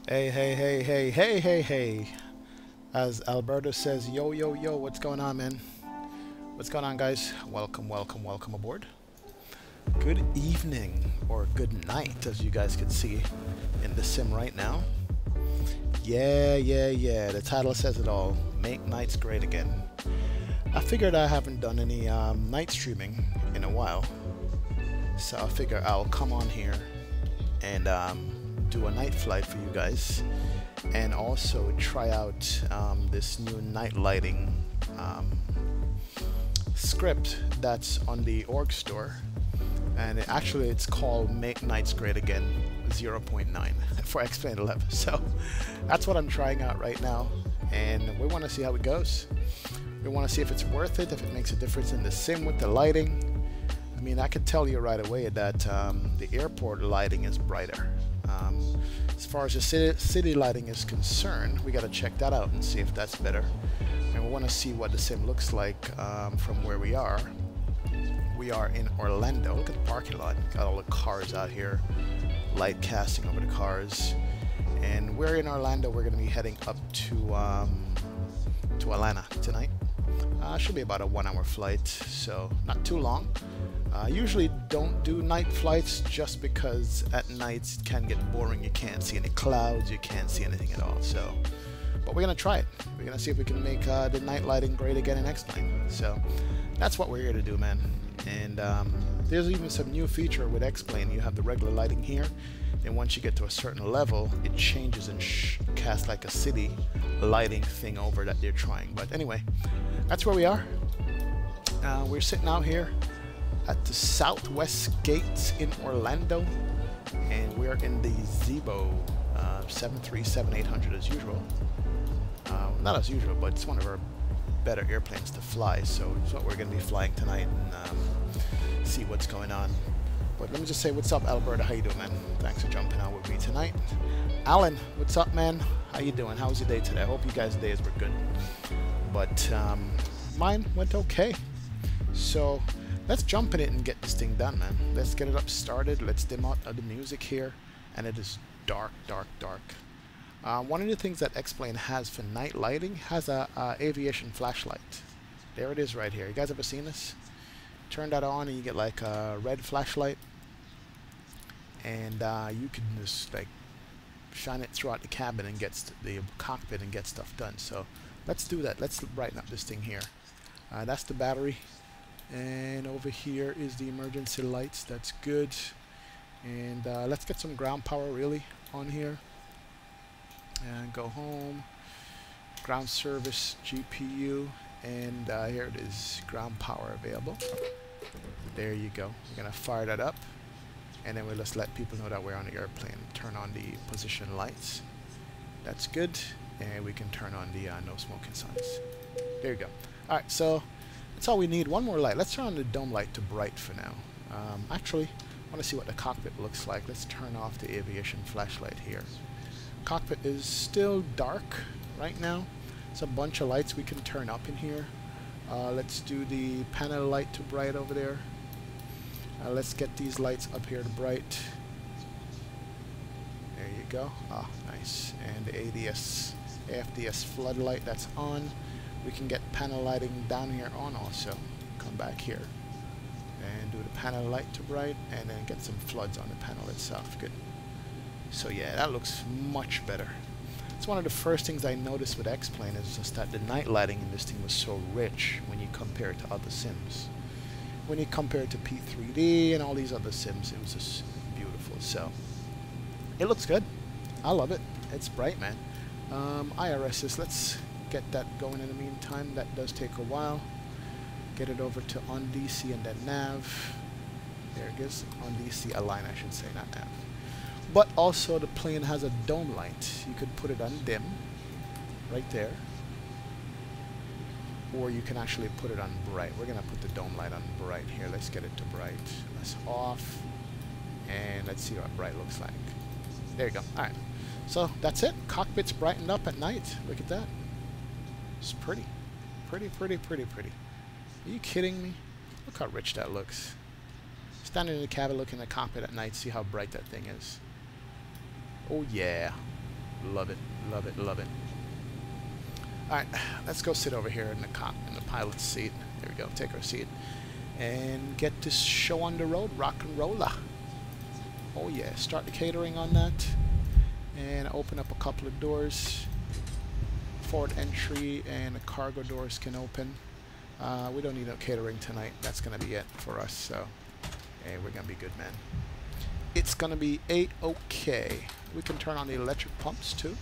Hey, hey, hey, hey, hey, hey, hey. As Alberto says, yo, yo, yo, what's going on, man? What's going on, guys? Welcome, welcome, welcome aboard. Good evening, or good night, as you guys can see in the sim right now. Yeah, the title says it all. Make nights great again. I figured I haven't done any night streaming in a while. So I figure I'll come on here and do a night flight for you guys, and also try out this new night lighting script that's on the org store, and it's called Make Nights Great Again 0.9 for Explain 11. So that's what I'm trying out right now, and we want to see how it goes. We want to see if it's worth it, if it makes a difference in the sim with the lighting. I mean, I can tell you right away that the airport lighting is brighter. As far as the city lighting is concerned, we got to check that out and see if that's better. And we want to see what the sim looks like from where we are. We are in Orlando. Look at the parking lot. Got all the cars out here, light casting over the cars. And we're in Orlando. We're going to be heading up to Atlanta tonight. Should be about a 1-hour flight, so not too long. Usually don't do night flights just because at nights it can get boring. You can't see any clouds, you can't see anything at all. So, but we're gonna try it. We're gonna see if we can make the night lighting great again in X-Plane. So that's what we're here to do, man. And there's even some new feature with X-Plane. You have the regular lighting here, and once you get to a certain level, it changes and casts like a city lighting thing over that they're trying. But anyway, that's where we are. We're sitting out here at the Southwest Gates in Orlando, and we're in the ZIBO 737-800 as usual. Not as usual, but it's one of our better airplanes to fly, so it's what we're going to be flying tonight and see what's going on. But let me just say, what's up, Alberta? How you doing, man? Thanks for jumping on with me tonight. Alan, what's up, man? How you doing? How was your day today? I hope you guys' days were good. But mine went okay. So let's jump in it and get this thing done, man. Let's get it up started. Let's dim out the music here. And it is dark, dark, dark. One of the things that X-Plane has for night lighting has a aviation flashlight. There it is right here. You guys ever seen this? Turn that on and you get like a red flashlight. And you can just like shine it throughout the cabin and get the cockpit and get stuff done. So let's do that. Let's brighten up this thing here. That's the battery. And over here is the emergency lights. That's good. And let's get some ground power really on here. And go home. Ground service GPU. And here it is. Ground power available. There you go. We're going to fire that up. And then we'll just let people know that we're on the airplane. Turn on the position lights. That's good. And we can turn on the no smoking signs. There you go. Alright, so that's all we need. One more light. Let's turn on the dome light to bright for now. Actually, I want to see what the cockpit looks like. Let's turn off the aviation flashlight here. Cockpit is still dark right now. It's a bunch of lights we can turn up in here. Let's do the panel light to bright over there. Let's get these lights up here to bright. There you go. Ah, nice. And the AFDS floodlight, that's on. We can get panel lighting down here on also. Come back here and do the panel light to bright, and then get some floods on the panel itself. Good. So yeah, that looks much better. It's one of the first things I noticed with X-Plane is just that the night lighting in this thing was so rich when you compare it to other sims. When you compare it to P3D and all these other sims, it was just beautiful. So it looks good. I love it. It's bright, man. IRSs, let's get that going in the meantime. That does take a while. Get it over to on DC and then nav. There it is. On DC, align I should say, not nav. But also the plane has a dome light. You could put it on dim right there, or you can actually put it on bright. We're gonna put the dome light on bright here. Let's get it to bright. That's off, and let's see what bright looks like. There you go. Alright, so that's it. Cockpit's brightened up at night. Look at that. It's pretty. Pretty, pretty, pretty, pretty. Are you kidding me? Look how rich that looks. Standing in the cabin looking at the cockpit at night, see how bright that thing is. Oh yeah. Love it, love it, love it. Alright, let's go sit over here in the pilot's seat. There we go, take our seat. And get this show on the road, rock and roller. Oh yeah, start the catering on that. And open up a couple of doors. Forward entry and the cargo doors can open. We don't need no catering tonight. That's going to be it for us. So, hey, we're going to be good, man. It's going to be A-OK. We can turn on the electric pumps too.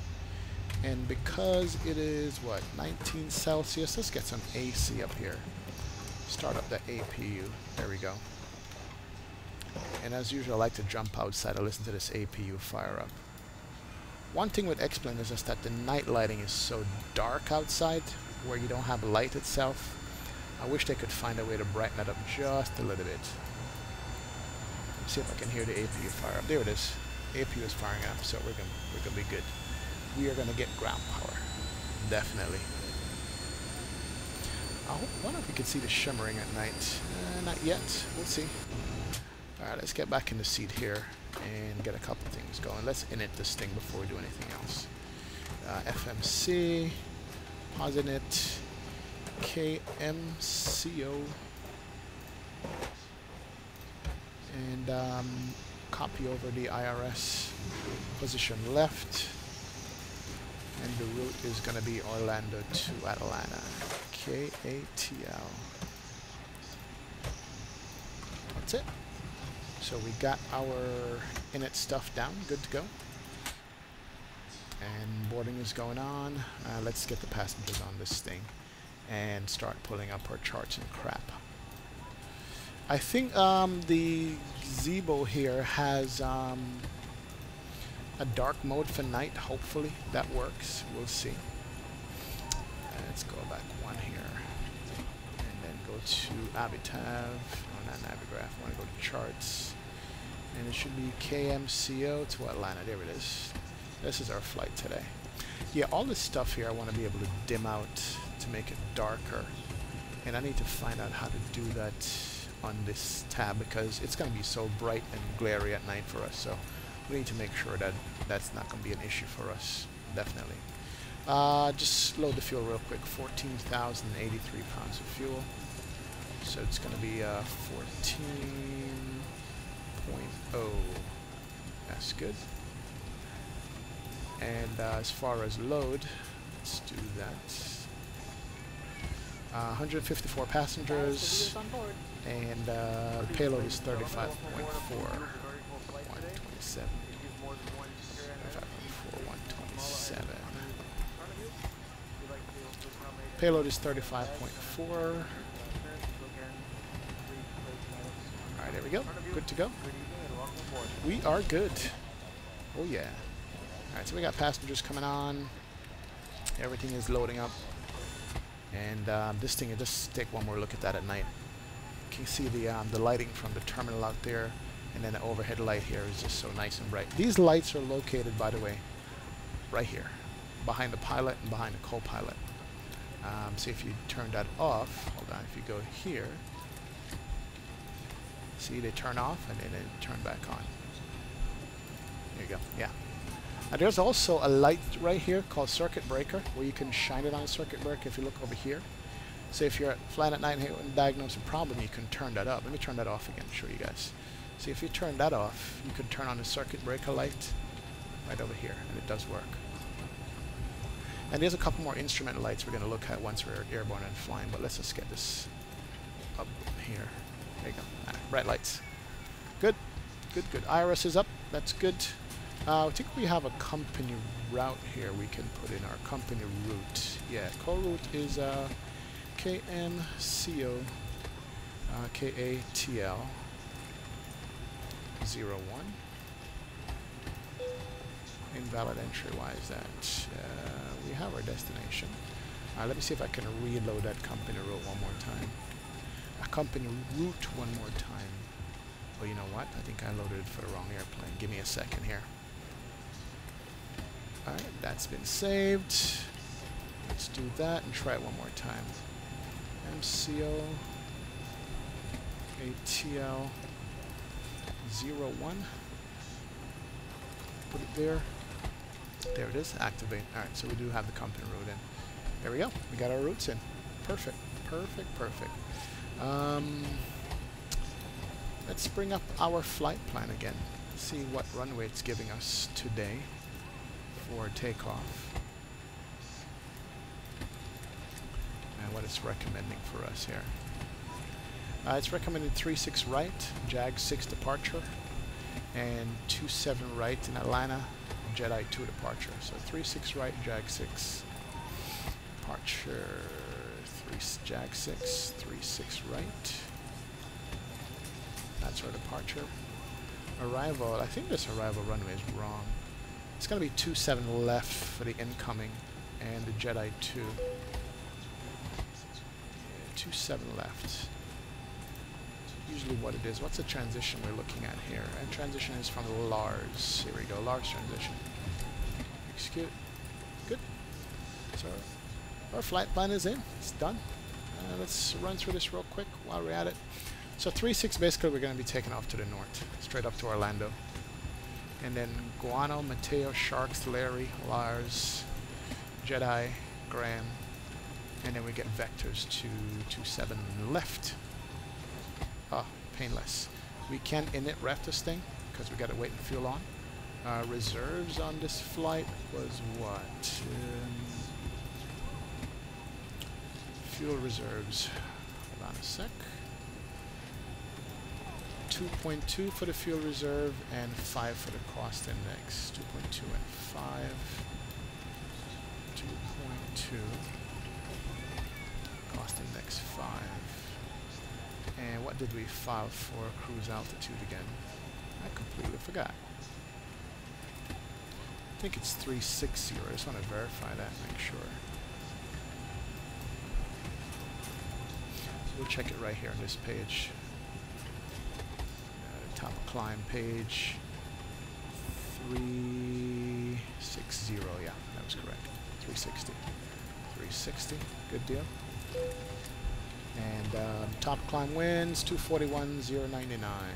And because it is, what, 19 Celsius, let's get some AC up here. Start up the APU. There we go. And as usual, I like to jump outside and listen to this APU fire up. One thing with X-Plane is just that the night lighting is so dark outside, where you don't have light itself. I wish they could find a way to brighten that up just a little bit. Let's see if I can hear the APU fire up. There it is. APU is firing up, so we're gonna be good. We are gonna get ground power, definitely. I wonder if we can see the shimmering at night. Not yet. We'll see. All right, let's get back in the seat here and get a couple things going. Let's init this thing before we do anything else. FMC, Posinit, KMCO, and copy over the IRS position left, and the route is going to be Orlando to Atlanta, KATL. That's it. So we got our init stuff down, good to go. And boarding is going on. Let's get the passengers on this thing and start pulling up our charts and crap. I think the ZIBO here has a dark mode for night. Hopefully that works. We'll see. Let's go back one here and then go to Avitav. Oh, not Navigraph. I want to go to charts. And it should be KMCO to Atlanta. There it is. This is our flight today. Yeah, all this stuff here I want to be able to dim out to make it darker. And I need to find out how to do that on this tab because it's going to be so bright and glary at night for us. So we need to make sure that that's not going to be an issue for us. Definitely. Just load the fuel real quick. 14,083 pounds of fuel. So it's going to be 14.0. That's good. And as far as load, let's do that. 154 passengers, and the payload is 35.4. 127. 127. Payload is 35.4. Alright, there we go. Good to go. We are good. Oh yeah. Alright, so we got passengers coming on. Everything is loading up. And this thing, just take one more look at that at night. You can see the lighting from the terminal out there, and then the overhead light here is just so nice and bright. These lights are located, by the way, right here, behind the pilot and behind the co-pilot. So if you turn that off, hold on, if you go here, see they turn off and then they turn back on. There you go, yeah. There's also a light right here called circuit breaker where you can shine it on a circuit breaker if you look over here. So if you're flying at night and diagnose a problem, you can turn that up. Let me turn that off again to show you guys. See, if you turn that off, you can turn on the circuit breaker light right over here, and it does work. And there's a couple more instrument lights we're going to look at once we're airborne and flying, but let's just get this up here. There you go. Bright lights. Good. Good, good. IRS is up. That's good. I think we have a company route here we can put in our company route. Yeah, co-route is KMCO KATL 01. Invalid entry, why is that? We have our destination. Let me see if I can reload that company route one more time. A company route one more time. Well, you know what? I think I loaded it for the wrong airplane. Give me a second here. Alright, that's been saved. Let's do that and try it one more time. MCO ATL 01. Put it there. There it is, activate. Alright, so we do have the company route in. There we go, we got our routes in. Perfect, perfect, perfect. Let's bring up our flight plan again. See what runway it's giving us today for takeoff. And what it's recommending for us here. It's recommended 36 right, Jag 6 departure, and 27 right in Atlanta, Jedi 2 departure. So 36 right, Jag 6 departure, Jag 6, 36 right. That's our departure. Arrival, I think this arrival runway is wrong. It's going to be 27 left for the incoming and the Jedi 2. 27 left. Usually what it is. What's the transition we're looking at here? And transition is from Lars. Here we go, Lars transition. Execute. Good. So our flight plan is in. It's done. Let's run through this real quick while we're at it. So 3-6 basically we're going to be taking off to the north, straight up to Orlando. And then Guano, Mateo, Sharks, Larry, Lars, Jedi, Graham. And then we get vectors to 27 left. Oh, painless. We can init ref this thing because we got to wait and fuel on. Reserves on this flight was what? Fuel reserves. Hold on a sec. 2.2 for the fuel reserve and 5 for the cost index. 2.2 and 5. 2.2. Cost index 5. And what did we file for cruise altitude again? I completely forgot. I think it's 360. I just want to verify that and make sure. We'll check it right here on this page. Top climb page 360. Yeah, that was correct. 360. 360. Good deal. And top climb winds 241,099.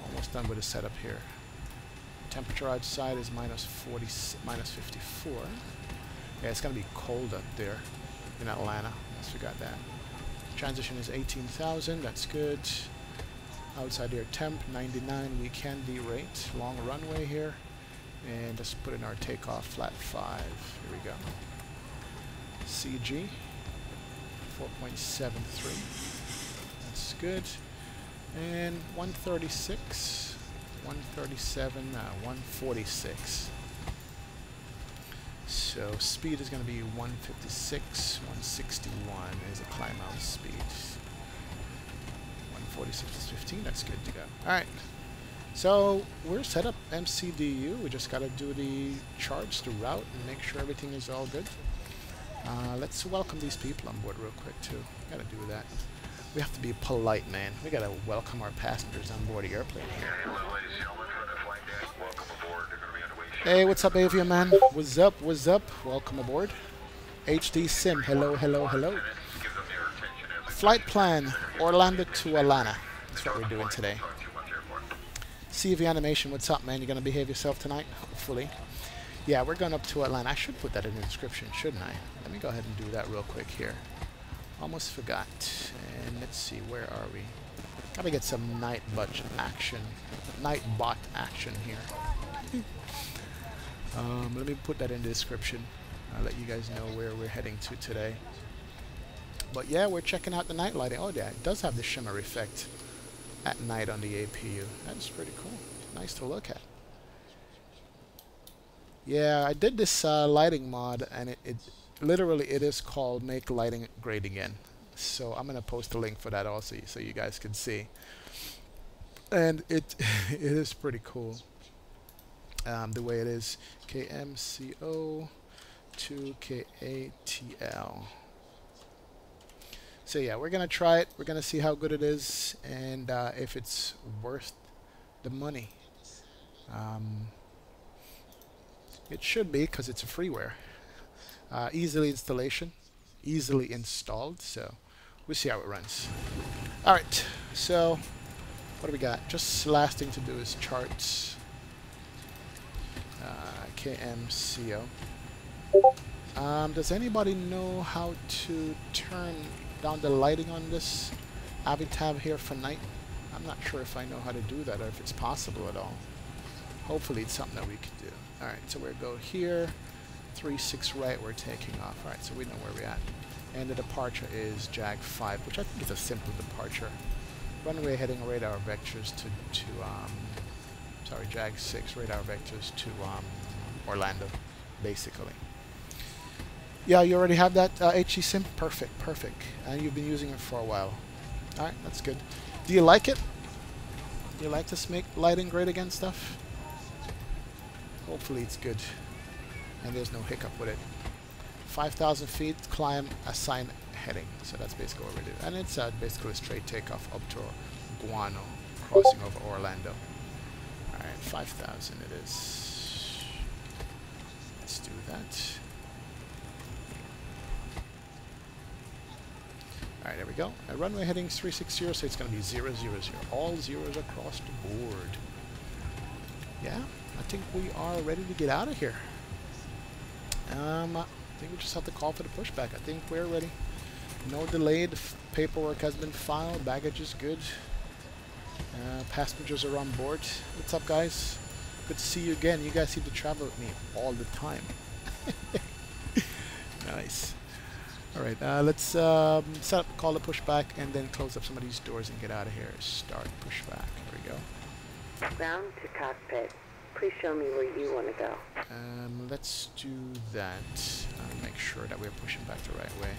Almost done with the setup here. Temperature outside is minus 54. Yeah, it's gonna be cold up there in Atlanta. Let's forgot that. Transition is 18,000. That's good. Outside here, temp 99. We can derate. Long runway here. And let's put in our takeoff flat 5. Here we go. CG 4.73. That's good. And 136, 137, 146. So speed is going to be 156, 161 is a climb out speed. 146 is 15. That's good to go. All right. So we're set up MCDU. We just got to do the charts, the route, and make sure everything is all good. Let's welcome these people on board real quick too. Got to do that. We have to be polite, man. We got to welcome our passengers on board the airplane here. Hey, what's up, Avia man? What's up? What's up? Welcome aboard. HD Sim. Hello, hello, hello. Flight plan: Orlando to Atlanta. That's what we're doing today. CV Animation, what's up, man? You gonna behave yourself tonight? Hopefully. Yeah, we're going up to Atlanta. I should put that in the description, shouldn't I? Let me go ahead and do that real quick here. Almost forgot. And let's see, where are we? Gotta get some Nightbot action here. Let me put that in the description. I'll let you guys know where we're heading to today. But yeah, we're checking out the night lighting. Oh yeah, it does have the shimmer effect at night on the APU. That's pretty cool. Nice to look at. Yeah, I did this lighting mod, and it literally it is called Make Lighting Great Again. So I'm gonna post a link for that also, so you guys can see. And it is pretty cool. The way it is. KMCO to KATL. So yeah, we're gonna try it. We're gonna see how good it is, and if it's worth the money. It should be, because it's a freeware. Easily installed, so we'll see how it runs. Alright, so What do we got? Just last thing to do is charts. KMCO. Does anybody know how to turn down the lighting on this Avitab here for night? I'm not sure if I know how to do that or if it's possible at all. Hopefully it's something that we can do. Alright, so we'll go here. 3-6 right, we're taking off. Alright, so we know where we're at. And the departure is JAG 5, which I think is a simple departure. Runway heading radar vectors to sorry, JAG 6 radar vectors to Orlando, basically. Yeah, you already have that HE sim? Perfect, perfect. And you've been using it for a while. Alright, that's good. Do you like it? Do you like to make lighting great again stuff? Hopefully it's good. And there's no hiccup with it. 5,000 feet, climb, assign heading. So that's basically what we do. And it's basically a straight takeoff up to Guano, crossing over Orlando. Alright, 5,000 it is. Let's do that. Alright, there we go. Runway heading 360, so it's going to be 000. All zeros across the board. Yeah, I think we are ready to get out of here. I think we just have to call for the pushback. I think we're ready. No delay. The paperwork has been filed. Baggage is good. Passengers are on board. What's up, guys? Good to see you again. You guys seem to travel with me all the time. Nice. Alright, let's set up, call the pushback, and then close up some of these doors and get out of here. Start pushback. Here we go. Ground to cockpit. Please show me where you want to go. Let's do that. Make sure that we're pushing back the right way.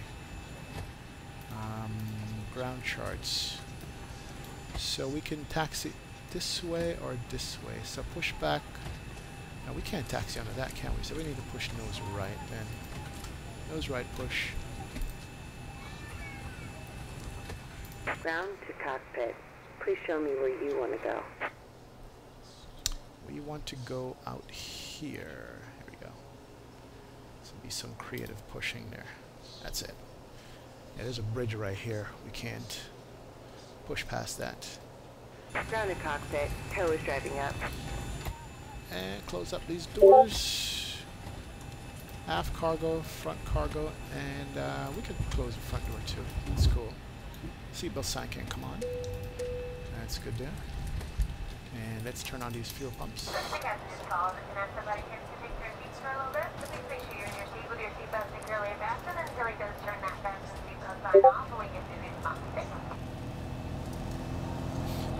Ground charts. So we can taxi this way or this way. So push back. Now we can't taxi under that, can we? So we need to push nose right then. Nose right push. Ground to cockpit. Please show me where you want to go. We want to go out here. Here we go. So be some creative pushing there. That's it. Yeah, there's a bridge right here. We can't push past that. Ground to cockpit. Tow is driving up. And close up these doors. Aft cargo, front cargo, and we could close the front door too. That's cool. Seatbelt sign can come on. That's good there. And let's turn on these fuel pumps.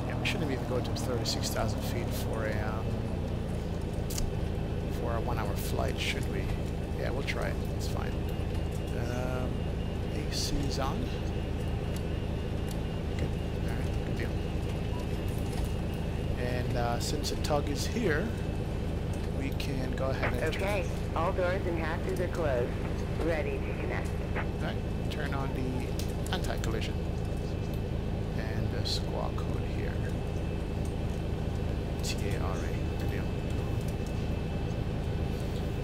Yeah, we shouldn't even go to 36,000 feet for a 1 hour flight, should we? Yeah, we'll try it. It's fine. AC's on. Good. Alright, good deal. And since the tug is here, we can go ahead and okay, all doors and hatches are closed. Ready to connect. Alright, turn on the anti-collision. And the squawk code here. TARA. Good deal.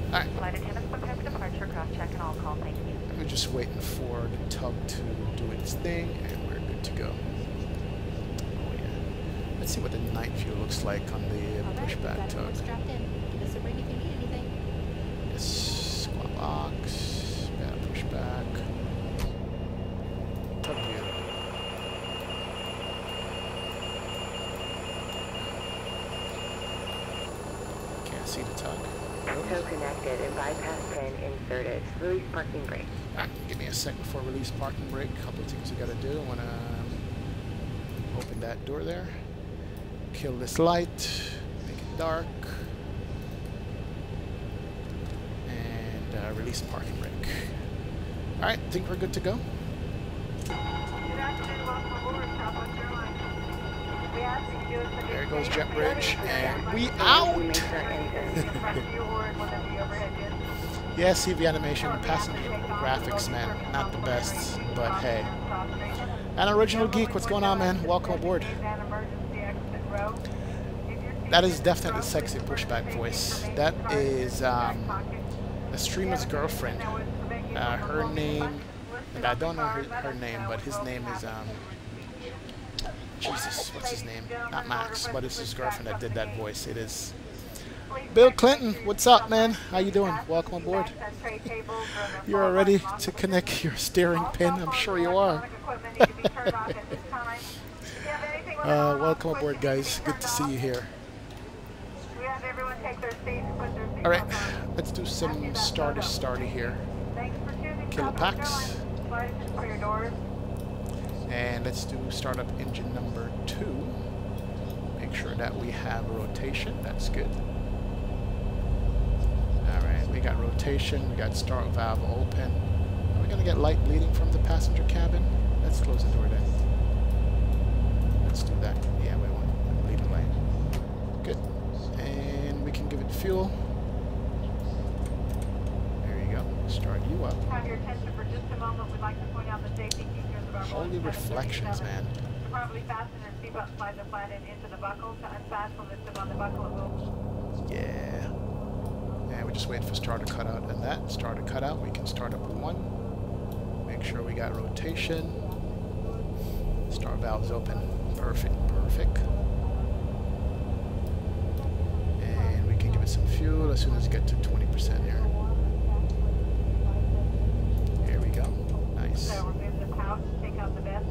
Alright. Flight attendants prepare for departure, cross-check and all call, thank you. We're just waiting for the tug to do its thing, and we're good to go. Oh yeah. Let's see what the night view looks like on the pushback tug. Strapped in. Give us a ring if you need anything. Yes, squat box, pushback. Tug view. Can't see the tug. Tow connected and bypass pin inserted. Release parking brake. Give me a second before release parking brake. A couple of things we gotta do. I wanna open that door there. Kill this light. Make it dark. And release parking brake. Alright, think we're good to go. There goes Jet Bridge, and we out! Yeah, CV animation, passenger graphics, man, not the best, but hey. And Original Geek, what's going on, man? Welcome aboard. That is definitely sexy pushback voice. That is a streamer's girlfriend. Her name, I don't know her name, but his name is Jesus, what's what's his name? Not Max, but it's his girlfriend that did that voice. It is Bill Clinton. What's up, man? How you doing? Welcome aboard. You're ready to connect your steering pin? I'm sure you are. Welcome aboard, guys. Good to see you here. Alright, let's do some starter here. Kill the packs. And let's do startup engine number 2. Make sure that we have rotation. That's good. Alright, we got rotation. We got start valve open. Are we going to get light bleeding from the passenger cabin? Let's close the door then. Let's do that. Yeah, we want bleeding light. Good. And we can give it fuel. There you go. Start you up. Have your attention for just a moment. We'd like to point out the safety features of our Holy reflections, man. To properly fasten your seatbelt, slide the flat end into the buckle. To unfasten the zip on the buckle, it will. Yeah. And we just wait for starter cutout and that. Starter cutout. We can start up 1. Make sure we got rotation. Start valves open. Perfect. Perfect. And we can give it some fuel as soon as we get to 20% here. Here we go. Nice. So remove the pouch, take out the vest.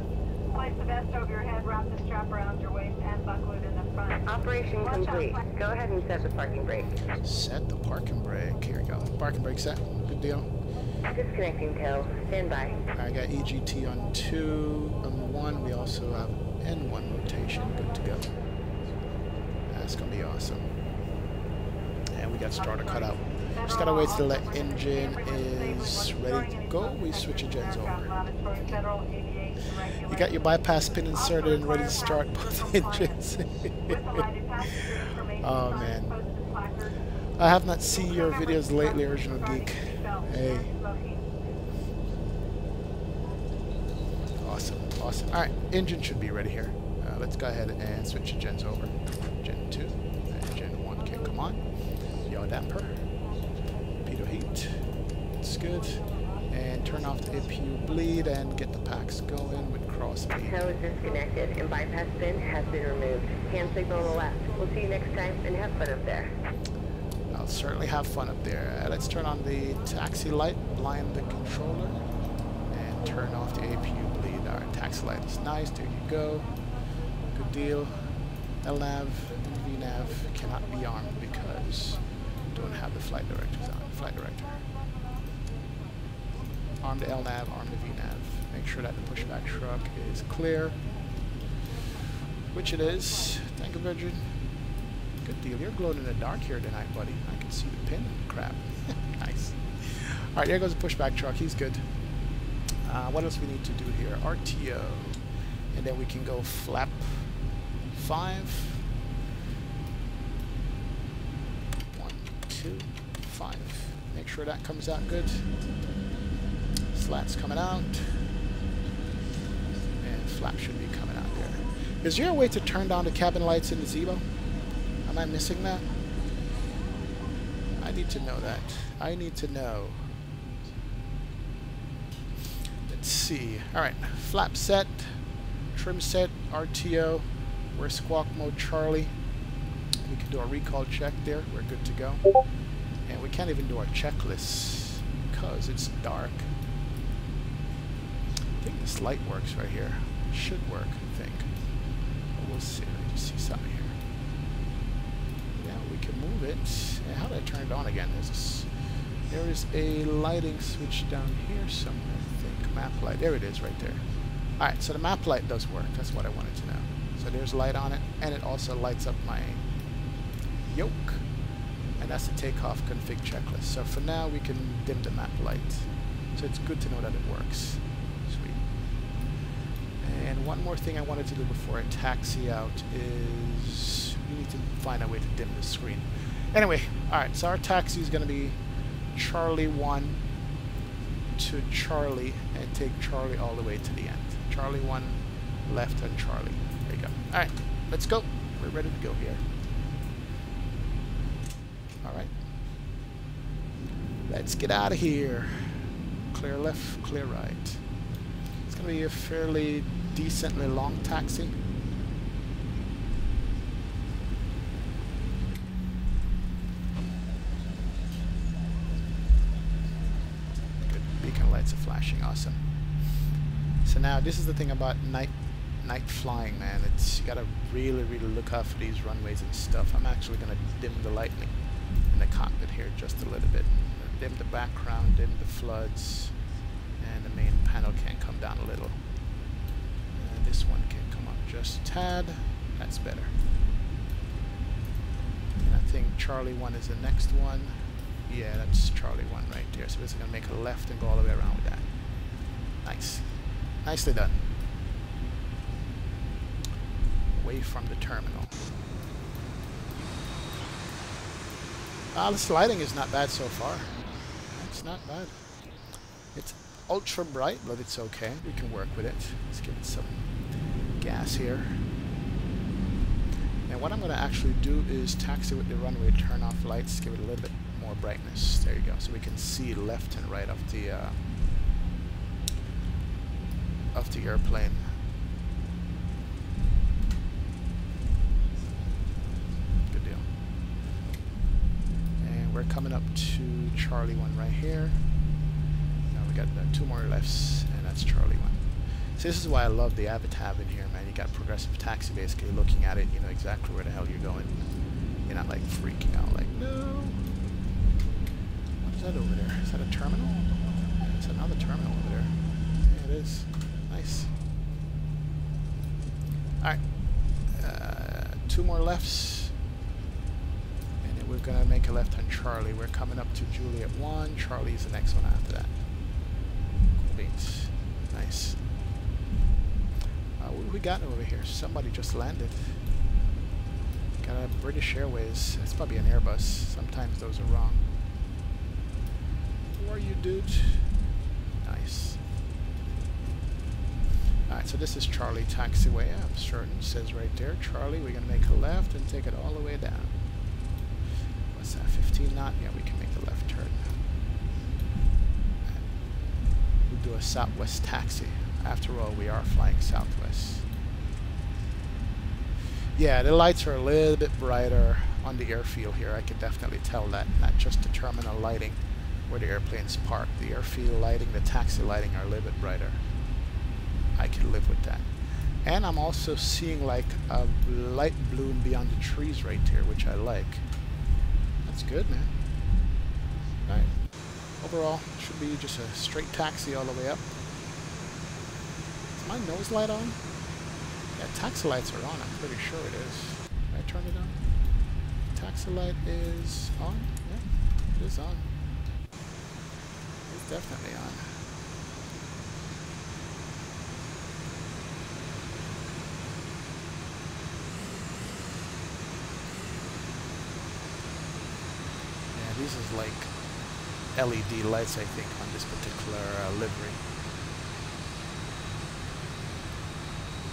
Place the vest over your head, wrap the strap around your waist, and buckle it in the front. Operation complete. Go ahead and set the parking brake. Set the parking brake. Here we go. Parking brake set. Good deal. Disconnecting tail. Stand by. I got EGT on 2. On 1, we also have N1 rotation. Good to go. That's going to be awesome. And we got starter cut out. Just got to wait till the engine is ready to go. We switch engines over. You got your bypass pin inserted and ready to start both engines. Oh, man. I have not seen your videos lately, Original Geek. Hey. Awesome, awesome. Alright, engine should be ready here. Let's go ahead and switch the gens over. Gen 2 and Gen 1 can come on. Yaw damper. Pitot heat. It's good. And turn off the APU bleed and get the packs going with cross bleed. Tail is disconnected and bypass pin has been removed. Hand signal on the left. We'll see you next time and have fun up there. I'll certainly have fun up there. Let's turn on the taxi light, blind the controller, and turn off the APU bleed. Our taxi light is nice. There you go. Good deal. LNAV and VNAV cannot be armed because we don't have the flight directors on. Flight director. Arm the LNAV, arm the VNAV. Make sure that the pushback truck is clear, which it is. Thank you, Virgin. Good deal. You're glowing in the dark here tonight, buddy. I can see the pin and the crap. Nice. Alright, there goes the pushback truck. He's good. What else we need to do here? RTO. And then we can go flap 5. 1, 2, 5. Make sure that comes out good. Slats coming out. And flap should be coming out there. Is there a way to turn down the cabin lights in the ZIBO? Am I missing that? I need to know that. I need to know. Let's see. Alright, flap set, trim set, RTO. We're squawk mode Charlie. We can do a recall check there. We're good to go. And we can't even do our checklist because it's dark. I think this light works right here. Should work, I think. But we'll see. Let me see something here. Yeah, we can move it. And how do I turn it on again? There is a lighting switch down here somewhere, I think. Map light. There it is right there. Alright, so the map light does work. That's what I wanted to know. So there's light on it, and it also lights up my yoke. And that's the takeoff config checklist. So for now, we can dim the map light. So it's good to know that it works. Sweet. And one more thing I wanted to do before I taxi out is we need to find a way to dim the screen. Anyway, alright, so our taxi is going to be Charlie 1 to Charlie and take Charlie all the way to the end. Charlie 1 left and Charlie. There you go. Alright, let's go. We're ready to go here. Alright. Let's get out of here. Clear left, clear right. It's going to be a fairly decently long taxi. awesome. So now this is the thing about night flying, man. It's, you gotta really look out for these runways and stuff. I'm actually gonna dim the lighting in the cockpit here just a little bit. Dim the background, dim the floods, and the main panel can come down a little. And this one can come up just a tad. That's better. And I think Charlie 1 is the next one. Yeah, that's Charlie 1 right there. So it's gonna make a left and go all the way around with that. Nice. Nicely done. Away from the terminal. This lighting is not bad so far. It's not bad. It's ultra bright, but it's okay. We can work with it. Let's give it some gas here. And what I'm going to actually do is taxi with the runway, turn off lights, give it a little bit more brightness. There you go. So we can see left and right of the airplane. Good deal. And we're coming up to Charlie 1 right here. Now we got 2 more lefts, and that's Charlie 1. So this is why I love the Avatab in here, man. You got progressive taxi, basically looking at it, you know exactly where the hell you're going. You're not like freaking out like, no. What is that over there? Is that a terminal? It's another terminal over there. Yeah, it is. Nice. Alright. 2 more lefts. And then we're going to make a left on Charlie. We're coming up to Juliet 1. Charlie's the next one after that. Cool beans. Nice. What do we got over here? Somebody just landed. Got a British Airways. It's probably an Airbus. Sometimes those are wrong. Who are you, dude? Nice. Alright, so this is Charlie taxiway. I'm certain it says right there, Charlie. We're going to make a left and take it all the way down. What's that, 15 knot? Yeah, we can make the left turn. We'll do a Southwest taxi. After all, we are flying Southwest. Yeah, the lights are a little bit brighter on the airfield here. I can definitely tell that. Not just the terminal lighting where the airplane's parked. The airfield lighting, the taxi lighting are a little bit brighter. I can live with that. And I'm also seeing like a light bloom beyond the trees right here, which I like. That's good, man. Alright. Overall, should be just a straight taxi all the way up. Is my nose light on? Yeah, taxi lights are on. I'm pretty sure it is. Can I turn it on? Taxi light is on? Yeah, it is on. It's definitely on. Yeah, these is like LED lights, I think, on this particular livery.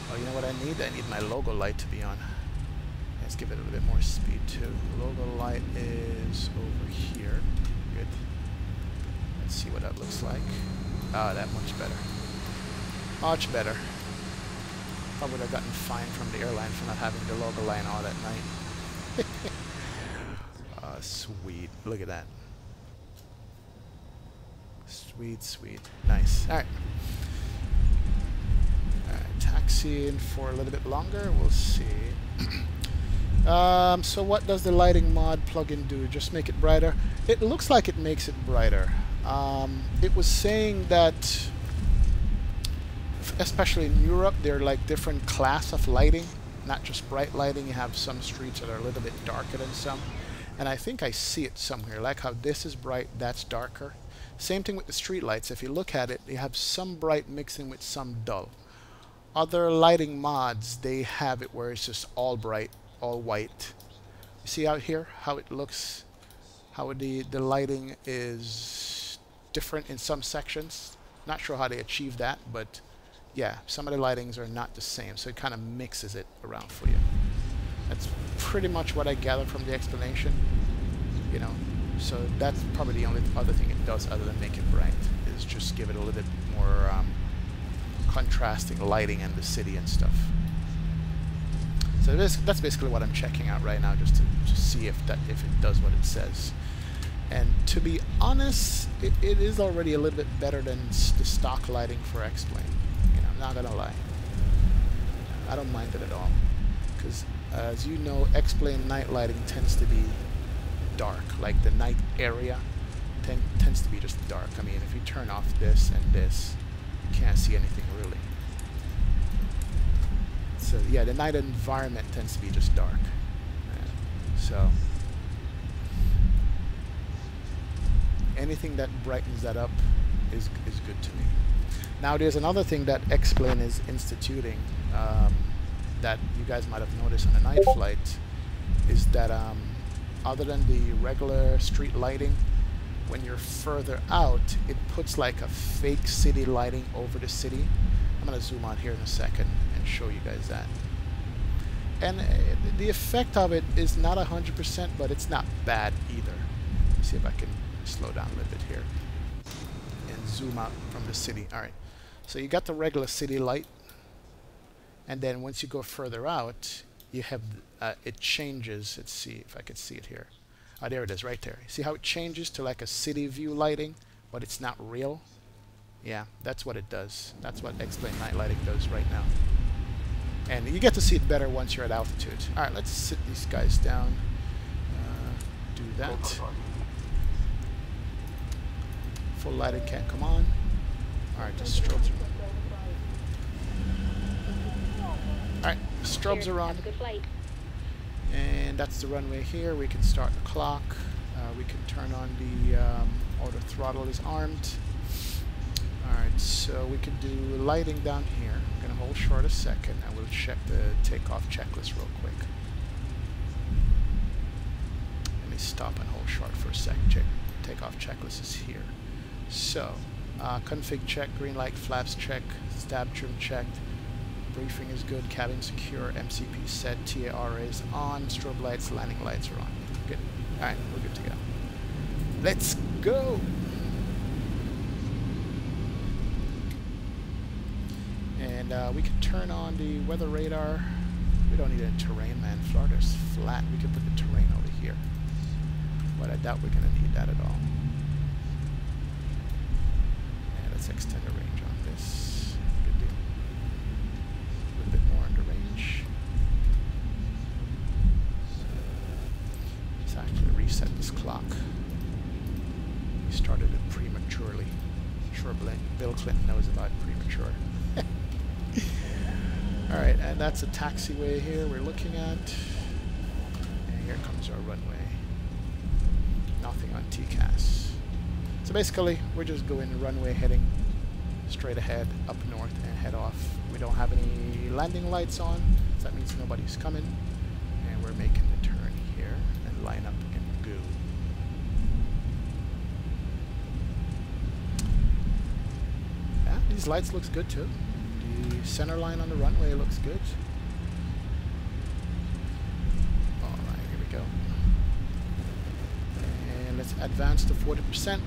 Oh, you know what I need? I need my logo light to be on. Let's give it a little bit more speed too. Logo light is over here. Good. Let's see what that looks like. Ah, that much better. Much better. Probably would have gotten fined from the airline for not having the logo line on at night. Ah, sweet. Look at that. Sweet, sweet. Nice. Alright. Taxiing for a little bit longer. We'll see. So what does the lighting mod plugin do? Just make it brighter? It looks like it makes it brighter. It was saying that, especially in Europe, they're like different class of lighting, not just bright lighting. You have some streets that are a little bit darker than some. And I think I see it somewhere, like how this is bright, that's darker. Same thing with the street lights. If you look at it, you have some bright mixing with some dull. Other lighting mods, they have it where it's just all bright, all white. You see out here how it looks, how the lighting is different in some sections. Not sure how they achieve that, but yeah, some of the lightings are not the same, so it kind of mixes it around for you. That's pretty much what I gathered from the explanation, you know. So that's probably the only other thing it does other than make it bright, is just give it a little bit more contrasting lighting in the city and stuff. So that's basically what I'm checking out right now, just to see if it does what it says. And to be honest, it is already a little bit better than the stock lighting for X-Plane. You know, I'm not gonna lie. I don't mind it at all. Because as you know, X-Plane night lighting tends to be dark. Like the night area tends to be just dark. I mean, if you turn off this and this, you can't see anything really. So yeah, the night environment tends to be just dark. So anything that brightens that up is good to me. Now there's another thing that X-Plane is instituting that you guys might have noticed on a night flight, is that other than the regular street lighting, when you're further out, it puts like a fake city lighting over the city. I'm going to zoom out here in a second and show you guys that. And the effect of it is not 100%, but it's not bad either. Let's see if I can slow down a little bit here and zoom out from the city. Alright, so you got the regular city light, and then once you go further out, you have it changes. Let's see if I can see it here. Oh, there it is, right there. See how it changes to like a city view lighting, but it's not real? Yeah, that's what it does. That's what X-Plane night lighting does right now. And you get to see it better once you're at altitude. Alright, let's sit these guys down. Do that. Full lighting can't come on. Alright, just strobes. Alright, strobes are on. And that's the runway here. We can start the clock. We can turn on the auto throttle is armed. Alright, so we can do lighting down here. I'm going to hold short a second and we'll check the takeoff checklist real quick. Let me stop and hold short for a second. Takeoff checklist is here. So, config check, green light, flaps check, stab trim checked, briefing is good, cabin secure, MCP set, TAR is on, strobe lights, landing lights are on. Good. Alright, we're good to go. Let's go! And we can turn on the weather radar. We don't need any terrain, man. Florida's flat. We can put the terrain over here. But I doubt we're going to need that at all. And let's extend the range on this. Good deal. A little bit more under range. Let's actually reset this clock. We started it prematurely. I'm sure Bill Clinton knows about premature. Alright, and that's a taxiway here we're looking at. And here comes our runway. Nothing on TCAS. So basically, we're just going runway heading straight ahead, up north, and head off. We don't have any landing lights on, so that means nobody's coming. And we're making the turn here and line up and go. Yeah, these lights looks good too. The center line on the runway looks good. Alright, here we go. And let's advance to 40%.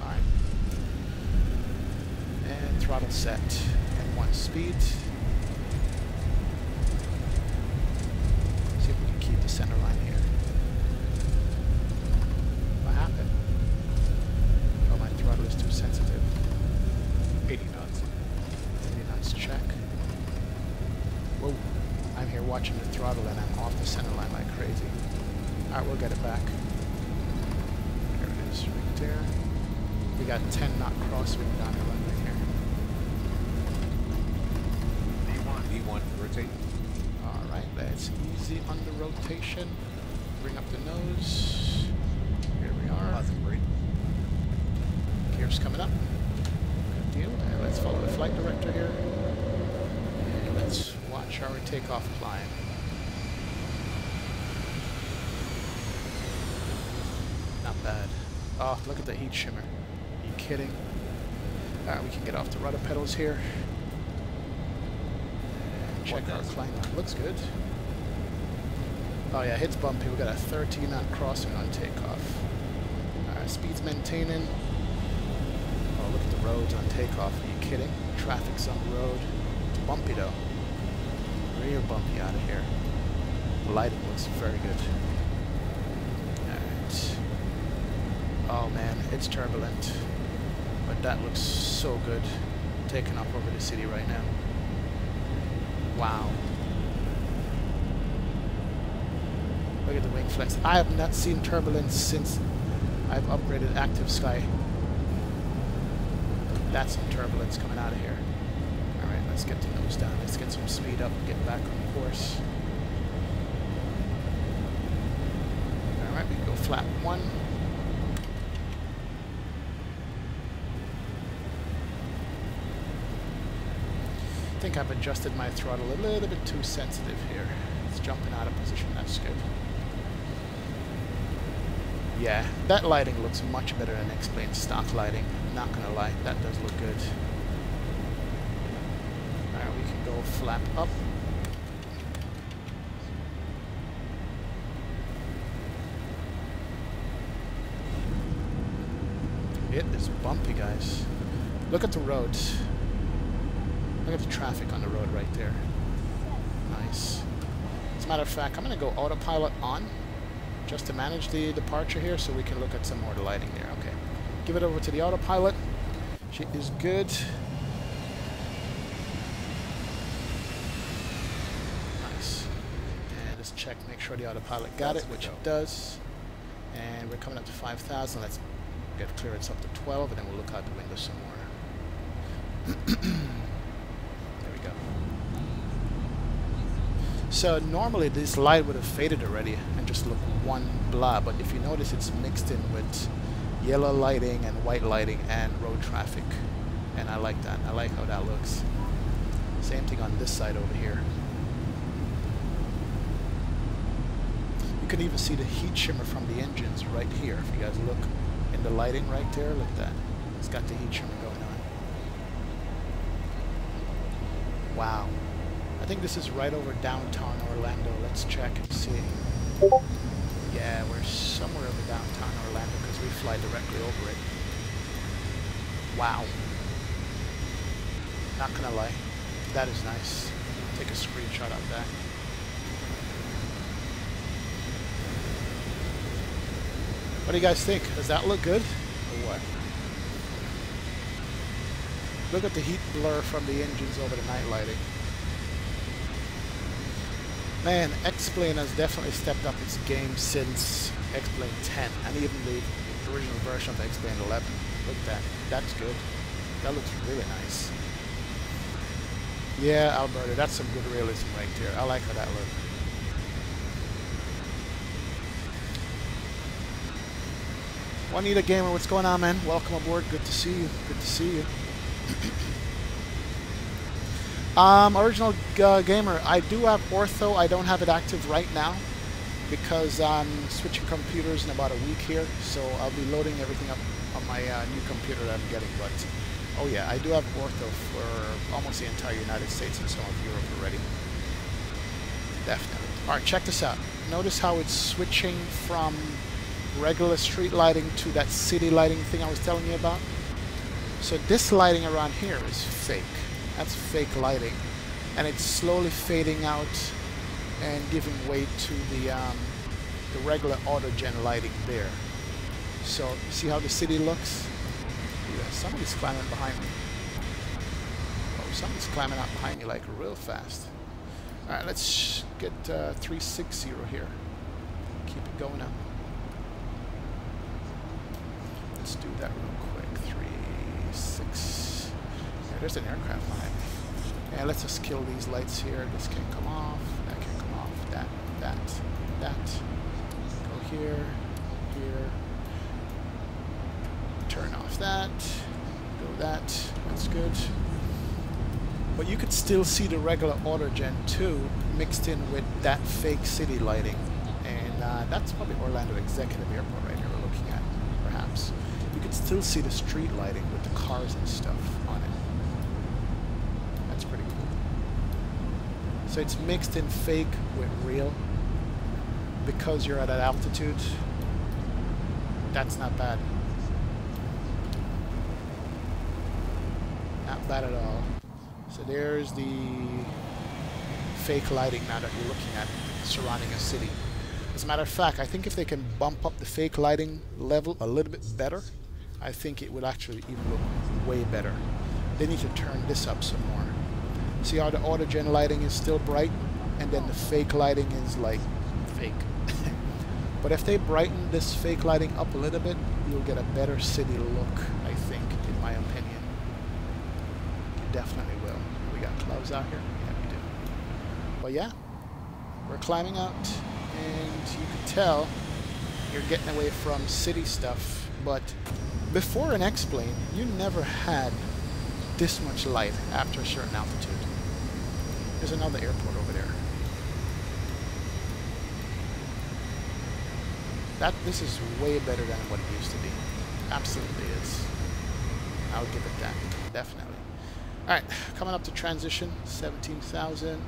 Alright. And throttle set at 1 speed. See if we can keep the center line here. What happened? Oh, my throttle is too sensitive. 80 knots. 80 knots check. Whoa. I'm here watching the throttle and I'm off the center line like crazy. Alright, we'll get it back. There it is, right there. We got 10 knot crosswind down the runway here. V1, rotate. Alright, that's easy on the rotation. Bring up the nose. Here we are. Positive brake. Gears coming up. Good deal. And let's follow the flight director here. And let's watch our takeoff climb. Not bad. Oh, look at the heat shimmer. Are you kidding? Alright, we can get off the rudder pedals here. And check our climb. Looks good. Oh yeah, hit's bumpy. We got a 13 knot crossing on takeoff. Alright, speed's maintaining. Oh, look at the roads on takeoff. Are you kidding? Traffic's on the road. It's bumpy though. Real bumpy out of here. The lighting looks very good. Alright. Oh man, it's turbulent. But that looks so good. Taking off over the city right now. Wow. Look at the wing flex. I have not seen turbulence since I've upgraded Active Sky. That's some turbulence coming out of here. Alright, let's get the nose down. Let's get some speed up and get back on course. Alright, we go flap 1. I think I've adjusted my throttle a little bit too sensitive here. It's jumping out of position. That's good. Yeah, that lighting looks much better than X-Plane stock lighting. Not gonna lie, that does look good. Alright, we can go flap up. It is bumpy, guys. Look at the roads. Look at the traffic on the road right there. Nice. As a matter of fact, I'm gonna go autopilot on, just to manage the departure here, so we can look at some more of the lighting there. Okay. Give it over to the autopilot. She is good. Nice. And let's check, make sure the autopilot got it, which it does. And we're coming up to 5,000. Let's get clearance up to 12, and then we'll look out the window some more. There we go. So normally this light would have faded already and just looked one blob, but if you notice, it's mixed in with yellow lighting and white lighting and road traffic, and I like that. I like how that looks. Same thing on this side over here. You can even see the heat shimmer from the engines right here. If you guys look in the lighting right there, look at that. It's got the heat shimmer going on. Wow. I think this is right over downtown Orlando. Let's check and see. Yeah, we're somewhere over downtown Orlando because we fly directly over it. Wow. Not gonna lie. That is nice. Take a screenshot of that. What do you guys think? Does that look good? Or what? Look at the heat blur from the engines over the night lighting. Man, X-Plane has definitely stepped up its game since X-Plane 10, and even the original version of X-Plane 11. Look at that. That's good. That looks really nice. Yeah, Alberta, that's some good realism right there. I like how that looks. Juanita Gamer, what's going on, man? Welcome aboard. Good to see you. Good to see you. Original Gamer, I do have Ortho. I don't have it active right now because I'm switching computers in about a week here, so I'll be loading everything up on my new computer that I'm getting. But oh yeah, I do have Ortho for almost the entire United States and some of Europe already. Definitely. All right, check this out. Notice how it's switching from regular street lighting to that city lighting thing I was telling you about. So this lighting around here is fake. That's fake lighting, and it's slowly fading out and giving way to the regular auto-gen lighting there. So see how the city looks? Yeah, somebody's climbing behind me. Oh, somebody's climbing out behind me like real fast. All right, let's get 360 here. Keep it going up. Let's do that real quick. 360. Yeah, there's an aircraft behind me. Yeah, let's just kill these lights here. This can come off. That can come off. That. Go here. Turn off that. Go that. That's good. But you could still see the regular auto-gen 2 mixed in with that fake city lighting. And that's probably Orlando Executive Airport right here we're looking at, perhaps. You could still see the street lighting with the cars and stuff on it. That's pretty cool. So it's mixed in fake with real. Because you're at an altitude, that's not bad. Not bad at all. So there's the fake lighting now that you're looking at surrounding a city. As a matter of fact, I think if they can bump up the fake lighting level a little bit better, I think it would actually even look way better. They need to turn this up some more. See how the auto-gen lighting is still bright, and then the fake lighting is like fake. But if they brighten this fake lighting up a little bit, you'll get a better city look, I think, in my opinion. You definitely will. We got clouds out here? Yeah, we do. But yeah, we're climbing out, and you can tell you're getting away from city stuff. But before an X-plane, you never had this much light after a certain altitude. There's another airport over there. This is way better than what it used to be. Absolutely is. I'll give it that. Definitely. Alright, coming up to transition, 17,000.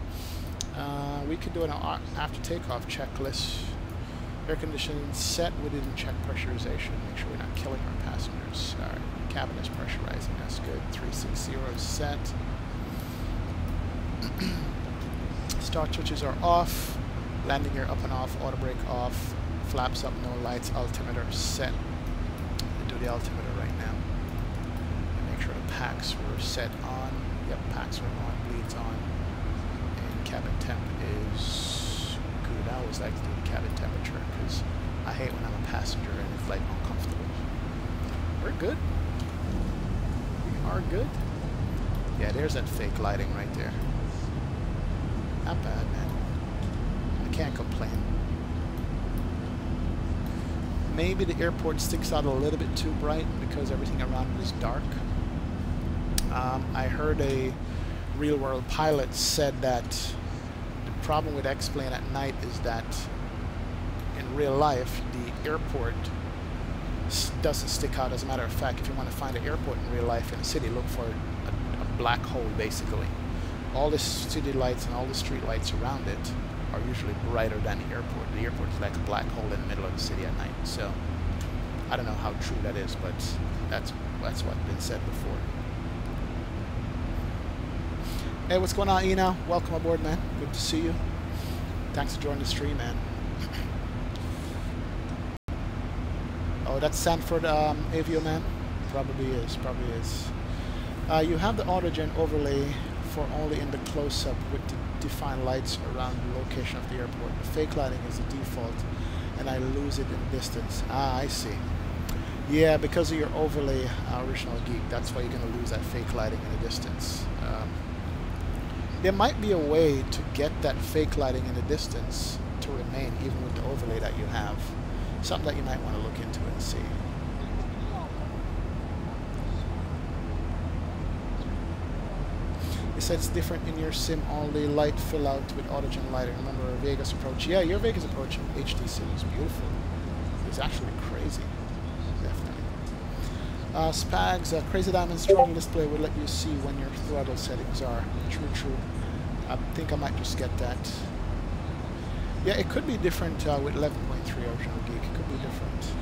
We could do an after takeoff checklist. Air conditioning set. We didn't check pressurization. Make sure we're not killing our passengers. Alright, cabin is pressurizing. That's good. 360 is set. Start switches are off. Landing gear up and off. Auto brake off. Flaps up, no lights. Altimeter set. We'll do the altimeter right now. And make sure the packs were set on. Yep, packs are on. Bleeds on. And cabin temp is good. I always like to do the cabin temperature because I hate when I'm a passenger and it's like uncomfortable. We're good. We are good. Yeah, there's that fake lighting right there. Not bad, man. I can't complain. Maybe the airport sticks out a little bit too bright because everything around it is dark. I heard a real-world pilot said that the problem with X-plane at night is that in real life, the airport doesn't stick out. As a matter of fact, if you want to find an airport in real life in a city, look for a black hole, basically. All the city lights and all the street lights around it are usually brighter than the airport. The airport is like a black hole in the middle of the city at night. So I don't know how true that is, but that's what's been said before. Hey, what's going on, Ina? Welcome aboard, man. Good to see you. Thanks for joining the stream, man. Oh, that's Sanford Avio, man. Probably is. Probably is. You have the autogen overlay for only in the close-up with the defined lights around the location of the airport. The fake lighting is the default, and I lose it in distance. Ah, I see. Yeah, because of your overlay, Original Geek, that's why you're going to lose that fake lighting in the distance. There might be a way to get that fake lighting in the distance to remain even with the overlay that you have. Something that you might want to look into and see. You said it's different in your sim, all the light fill out with autogen lighting. Remember our Vegas approach? Yeah, your Vegas approach in HTC is beautiful. It's actually crazy. Definitely. Spags, Crazy Diamond's throttle display will let you see when your throttle settings are. True, true. I think I might just get that. Yeah, it could be different with 11.3 Original Geek. It could be different.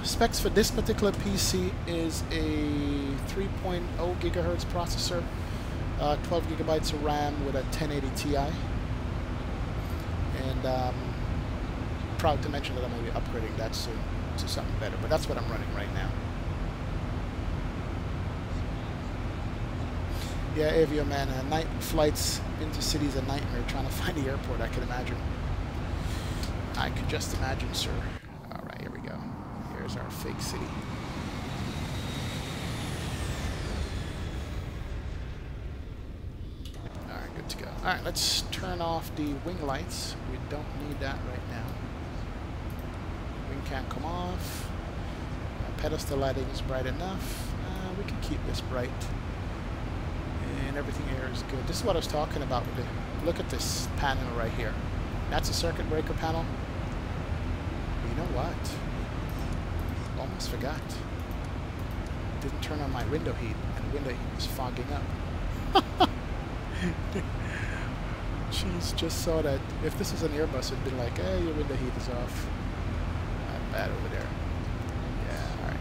Specs for this particular PC is a 3.0 gigahertz processor, 12 gigabytes of RAM with a 1080 Ti, and proud to mention that I'm going to be upgrading that soon to something better, but that's what I'm running right now. Yeah, Avio, man, night flights into cities a nightmare trying to find the airport, I can imagine. I could just imagine, sir. Alright, here we go. Here's our fake city. Alright, good to go. Alright, let's turn off the wing lights. We don't need that right now. Wing can't come off. Pedestal lighting is bright enough. We can keep this bright. And everything here is good. This is what I was talking about with the, look at this panel right here. That's a circuit breaker panel. But you know what? Almost forgot. Didn't turn on my window heat, and the window heat was fogging up. Jeez, just saw that. If this was an Airbus, it'd been like, hey, your window heat is off. Not bad over there. Yeah, alright.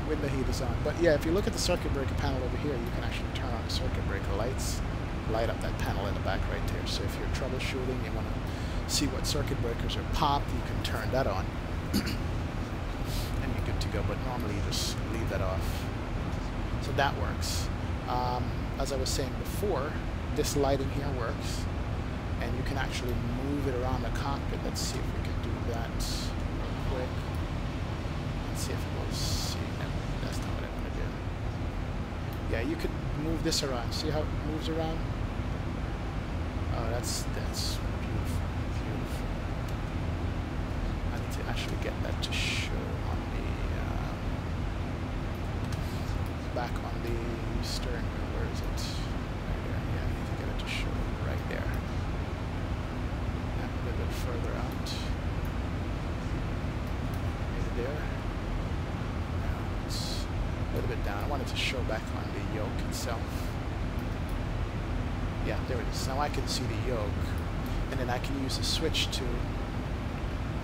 window heat is on. But yeah, if you look at the circuit breaker panel over here, you can actually turn on the circuit breaker lights, light up that panel in the back right there. So if you're troubleshooting, you want to see what circuit breakers are popped, you can turn that on. And you're good to go, but normally you just leave that off. So that works. As I was saying before, this lighting here works, and you can actually move it around the cockpit. Let's see if we can do that real quick. Let's see if it will see. No, that's not what I want to do. Yeah, you could move this around. See how it moves around? Oh, that's beautiful, beautiful. I need to actually get that to show on the back on the steering wheel. Where is it? Right there. Yeah, I need to get it to show right there. Yeah, a little bit further out. Maybe there. Now it's a little bit down. I want it to show back on the yoke itself. Yeah, there it is. Now I can see the yoke, and then I can use the switch to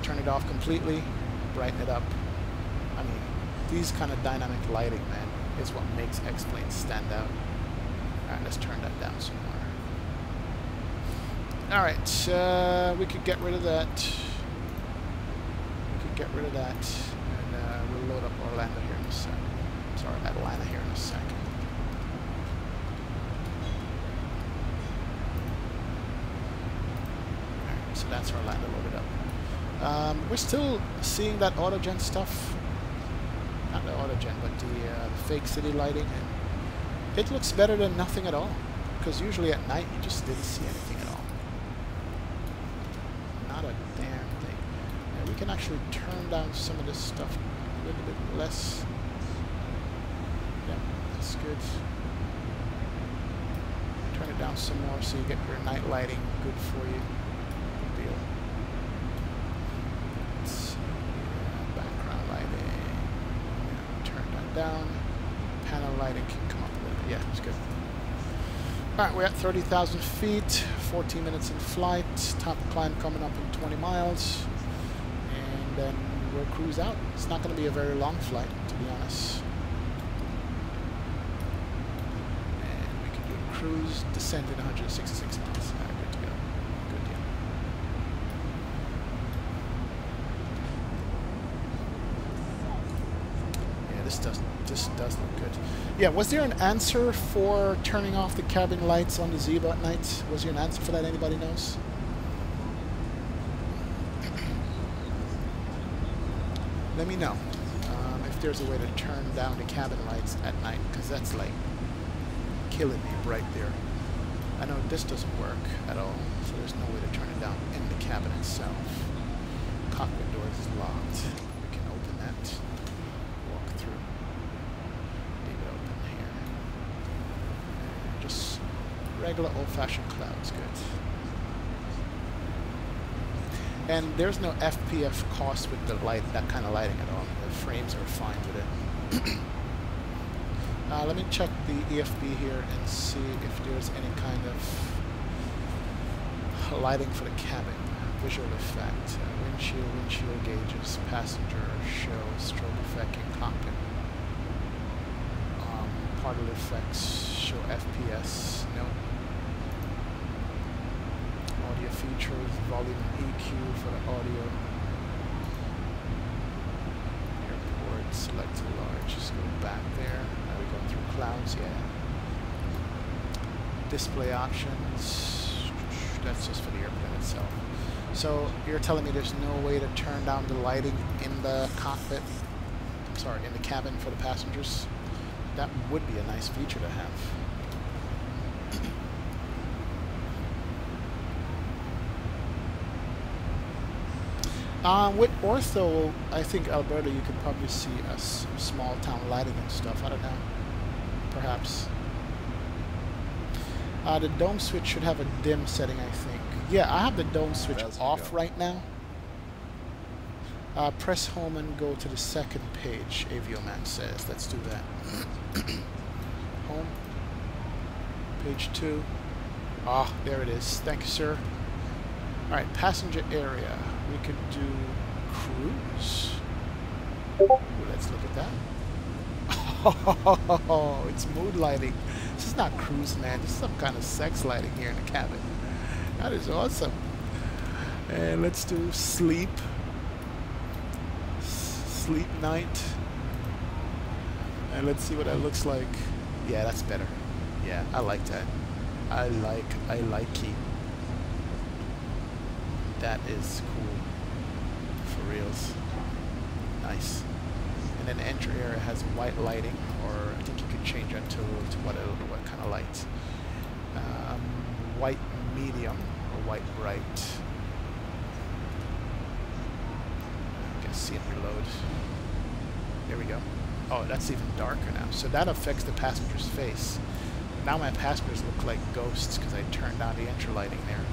turn it off completely, brighten it up. I mean, these kind of dynamic lighting, man, is what makes X-Planes stand out. Alright, let's turn that down some more. Alright, we could get rid of that. We could get rid of that, and we'll load up Orlando here in a second. Sorry, Atlanta here in a second. Alright, so that's Orlando loaded up. We're still seeing that autogen stuff. Not the autogen, but the fake city lighting, and it looks better than nothing at all, because usually at night you just didn't see anything at all. Not a damn thing. Yeah, we can actually turn down some of this stuff a little bit less. Yeah, that's good. Turn it down some more so you get your night lighting good for you. Good deal. Let's see, background lighting. Down. Panel lighting can come up a little bit. Yeah, it's good. Alright, we're at 30,000 feet, 14 minutes in flight, top climb coming up in 20 miles, and then we'll cruise out. It's not going to be a very long flight, to be honest. And we can do a cruise, descent in 166 miles. Alright, good to go. Good deal. This does look good. Yeah, was there an answer for turning off the cabin lights on the ZIBO at night? Was there an answer for that? Anybody knows? Let me know if there's a way to turn down the cabin lights at night, because that's like killing me right there. I know this doesn't work at all, so there's no way to turn it down in the cabin itself. Cockpit doors is locked. We can open that. Walk through. Leave it open here. And just regular old-fashioned clouds, good. And there's no FPF cost with the light, that kind of lighting at all. The frames are fine with it. Let me check the EFB here and see if there's any kind of lighting for the cabin. Visual effect, windshield gauges, passenger show, strobe effect, and cockpit. Particle effects show FPS. No. Audio features, volume and EQ for the audio. Airport, select to large. Just go back there. Now we go through clouds, yeah. Display options. That's just for the airplane itself. So you're telling me there's no way to turn down the lighting in the cockpit? Sorry, in the cabin for the passengers? That would be a nice feature to have. With ortho, I think Alberta, you could probably see a small town lighting and stuff. I don't know. Perhaps. The dome switch should have a dim setting, I think. Yeah, I have the dome switch off right now. Press home and go to the second page, Avioman says. Let's do that. Home. Page 2. Ah, there it is. Thank you, sir. Alright, passenger area. We could do cruise. Ooh, let's look at that. Oh, it's mood lighting. This is not cruise, man. This is some kind of sex lighting here in the cabin. That is awesome. And let's do sleep. Sleep night. And let's see what that looks like. Yeah, that's better. Yeah, I like that. I like it. That is cool. For reals. Nice. And then the entry area has white lighting, or I think you can change that to what kind of light. White medium or white bright. You can see it reload. There we go. Oh, that's even darker now. So that affects the passenger's face. Now my passengers look like ghosts because I turned down the entry lighting there.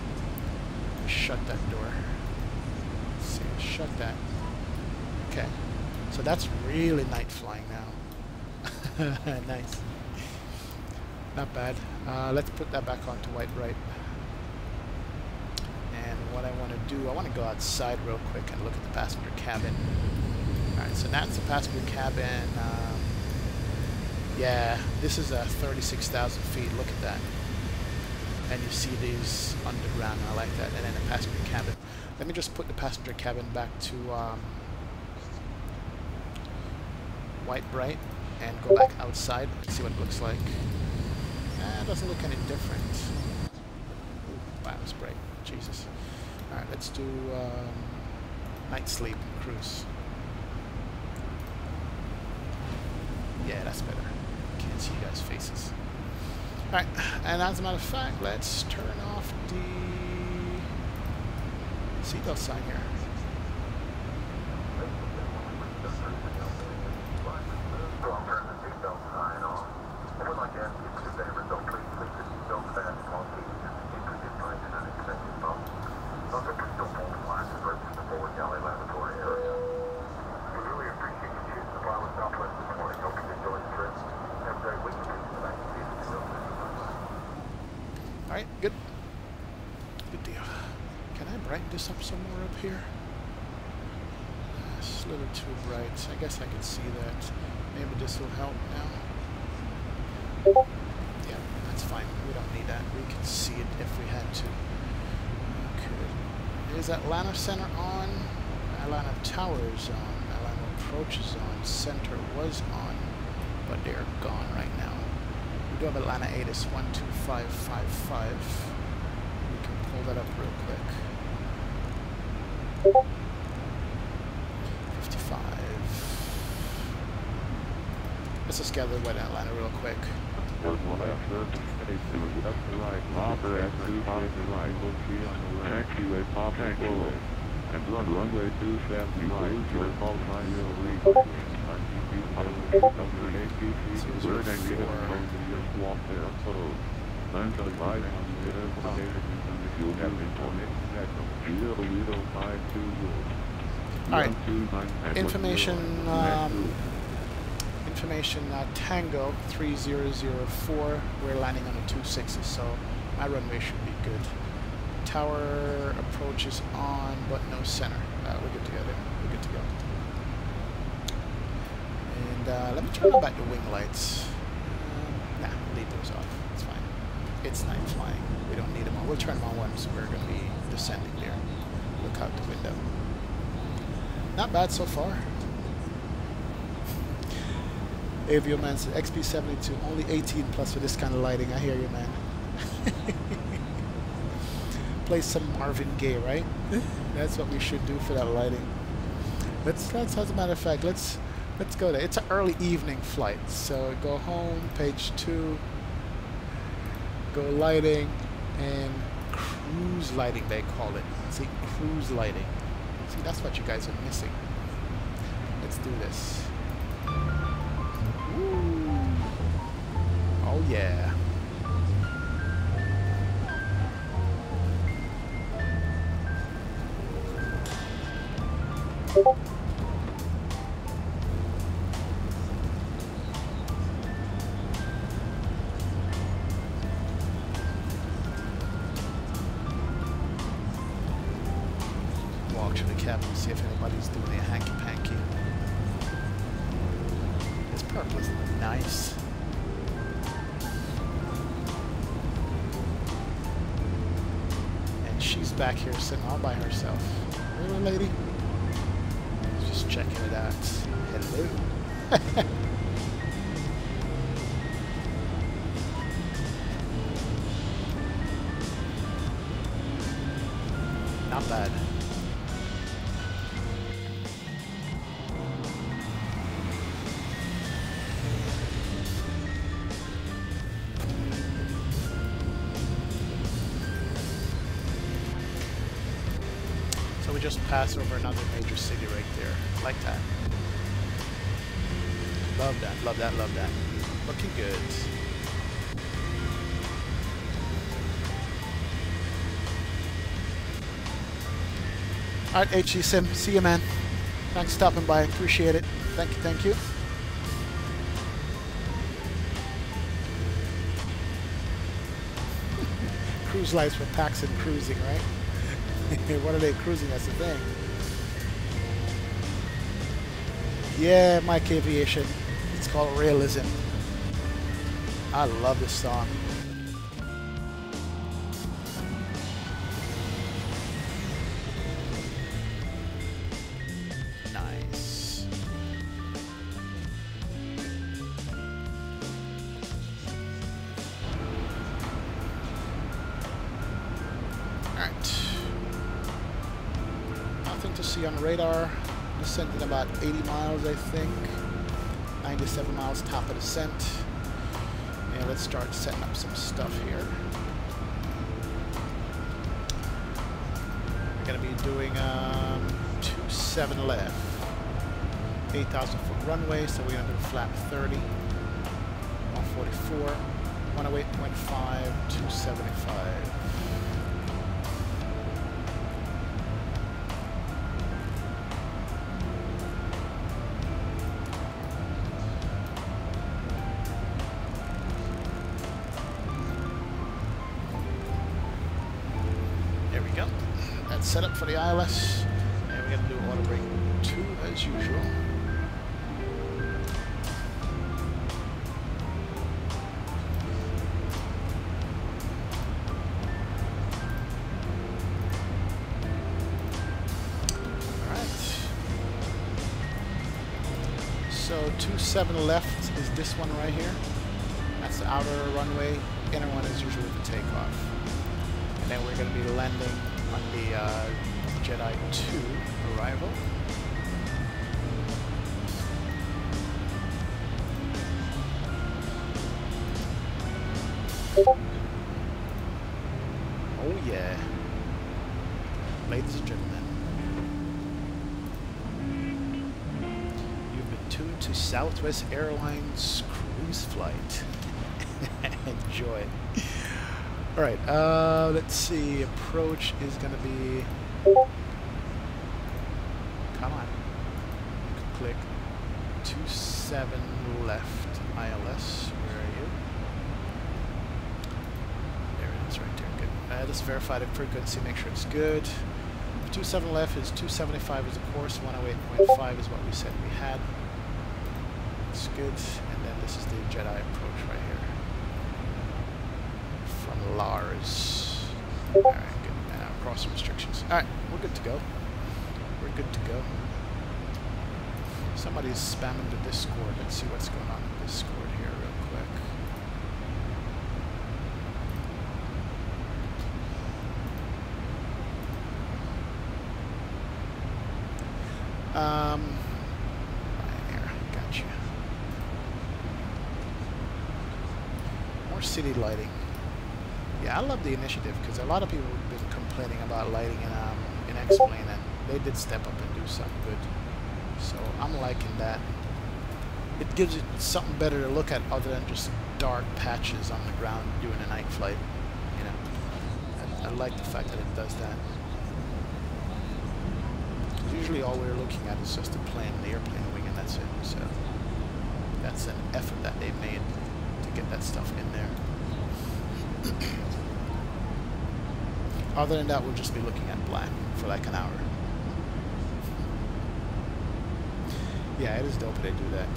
Shut that door. Let's see, shut that. Okay. So that's really night flying now. Nice. Not bad. Let's put that back onto white bright. And what I want to do, I want to go outside real quick and look at the passenger cabin. Alright, so that's the passenger cabin. Yeah, this is 36,000 feet. Look at that. And you see these underground. I like that. And then the passenger cabin. Let me just put the passenger cabin back to white bright and go back outside and see what it looks like. It doesn't look any different. Ooh, wow, it's bright. Jesus. Alright, let's do night sleep cruise. Yeah, that's better. Can't see you guys' faces. Alright, and as a matter of fact, let's turn off the seatbelt sign here. Alright, good. Good deal. Can I brighten this up some more up here? It's a little too bright. I guess I can see that. Maybe this will help now. Yeah, that's fine. We don't need that. We can see it if we had to. Okay. Is Atlanta Center on? Atlanta Tower is on. Atlanta Approach is on. Center was on. But they're gone right now. We do have Atlanta 8 is 12555. We can pull that up real quick. 55. Let's just gather what Atlanta real quick. And runway 270 right, your call sign will reach. Alright, information Tango 3004, we're landing on a 26, so my runway should be good. Tower approach is on, but no center. We're good to go there. We're good to go. And let me turn on back the wing lights. Nah, leave those off. It's fine. It's night flying. We don't need them on. We'll turn them on once we're going to be descending there. Look out the window. Not bad so far. Avio man said XP72, only 18 plus for this kind of lighting. I hear you, man. Play some Marvin Gaye, right? That's what we should do for that lighting. Let's as a matter of fact, let's go there. It's an early evening flight, so go home, page 2, go lighting, and cruise lighting they call it. See, cruise lighting. See, that's what you guys are missing. Let's do this. Woo. Oh yeah. Walk to the cabin and see if anybody's doing their hanky-panky. There's Purple is nice. And she's back here sitting all by herself. Little lady. Just checking it out. Hello. Not bad. So we just passed over another major city right there. Like that. Love that, love that, love that. Looking good. Alright, HC Sim, see you, man. Thanks for stopping by, appreciate it. Thank you, thank you. Cruise lights for packs and cruising, right? What are they cruising? That's the thing. Yeah, Mike Aviation. It's called Realism. I love this song. Nice. Alright. Nothing to see on radar. Descending about 80 miles, I think. 97 miles top of descent. And let's start setting up some stuff here. We're going to be doing 27 left. 8,000 foot runway, so we're going to do flap 30. 144. 108.5. 275. Set up for the ILS, and we're going to do auto brake 2 as usual. Alright. So 27 left is this one right here. That's the outer runway. Inner one is usually the takeoff. And then we're going to be landing on the Jedi 2 arrival. Oh yeah. Ladies and gentlemen, you've been tuned to Southwest Airlines cruise flight. Enjoy. Alright, let's see. Approach is going to be... Come on. Click 27 left ILS. Where are you? There it is, right there. Good. Just verify the frequency, make sure it's good. 27 left is 275 is the course. 108.5 is what we said we had. It's good. And then this is the Jedi approach right here. Lars. Alright, good. Crossing restrictions. Alright, we're good to go. We're good to go. Somebody's spamming the Discord. Let's see what's going on in Discord here real quick. Right here, gotcha. More city lighting. Yeah, I love the initiative because a lot of people have been complaining about lighting in X-Plane, and they did step up and do something good. So I'm liking that. It gives it something better to look at other than just dark patches on the ground doing a night flight. You know, I like the fact that it does that. Usually all we're looking at is just the plane, the airplane wing, and that's it. So that's an effort that they made to get that stuff in there. Other than that, we'll just be looking at black for like an hour. Yeah, it is dope they do that.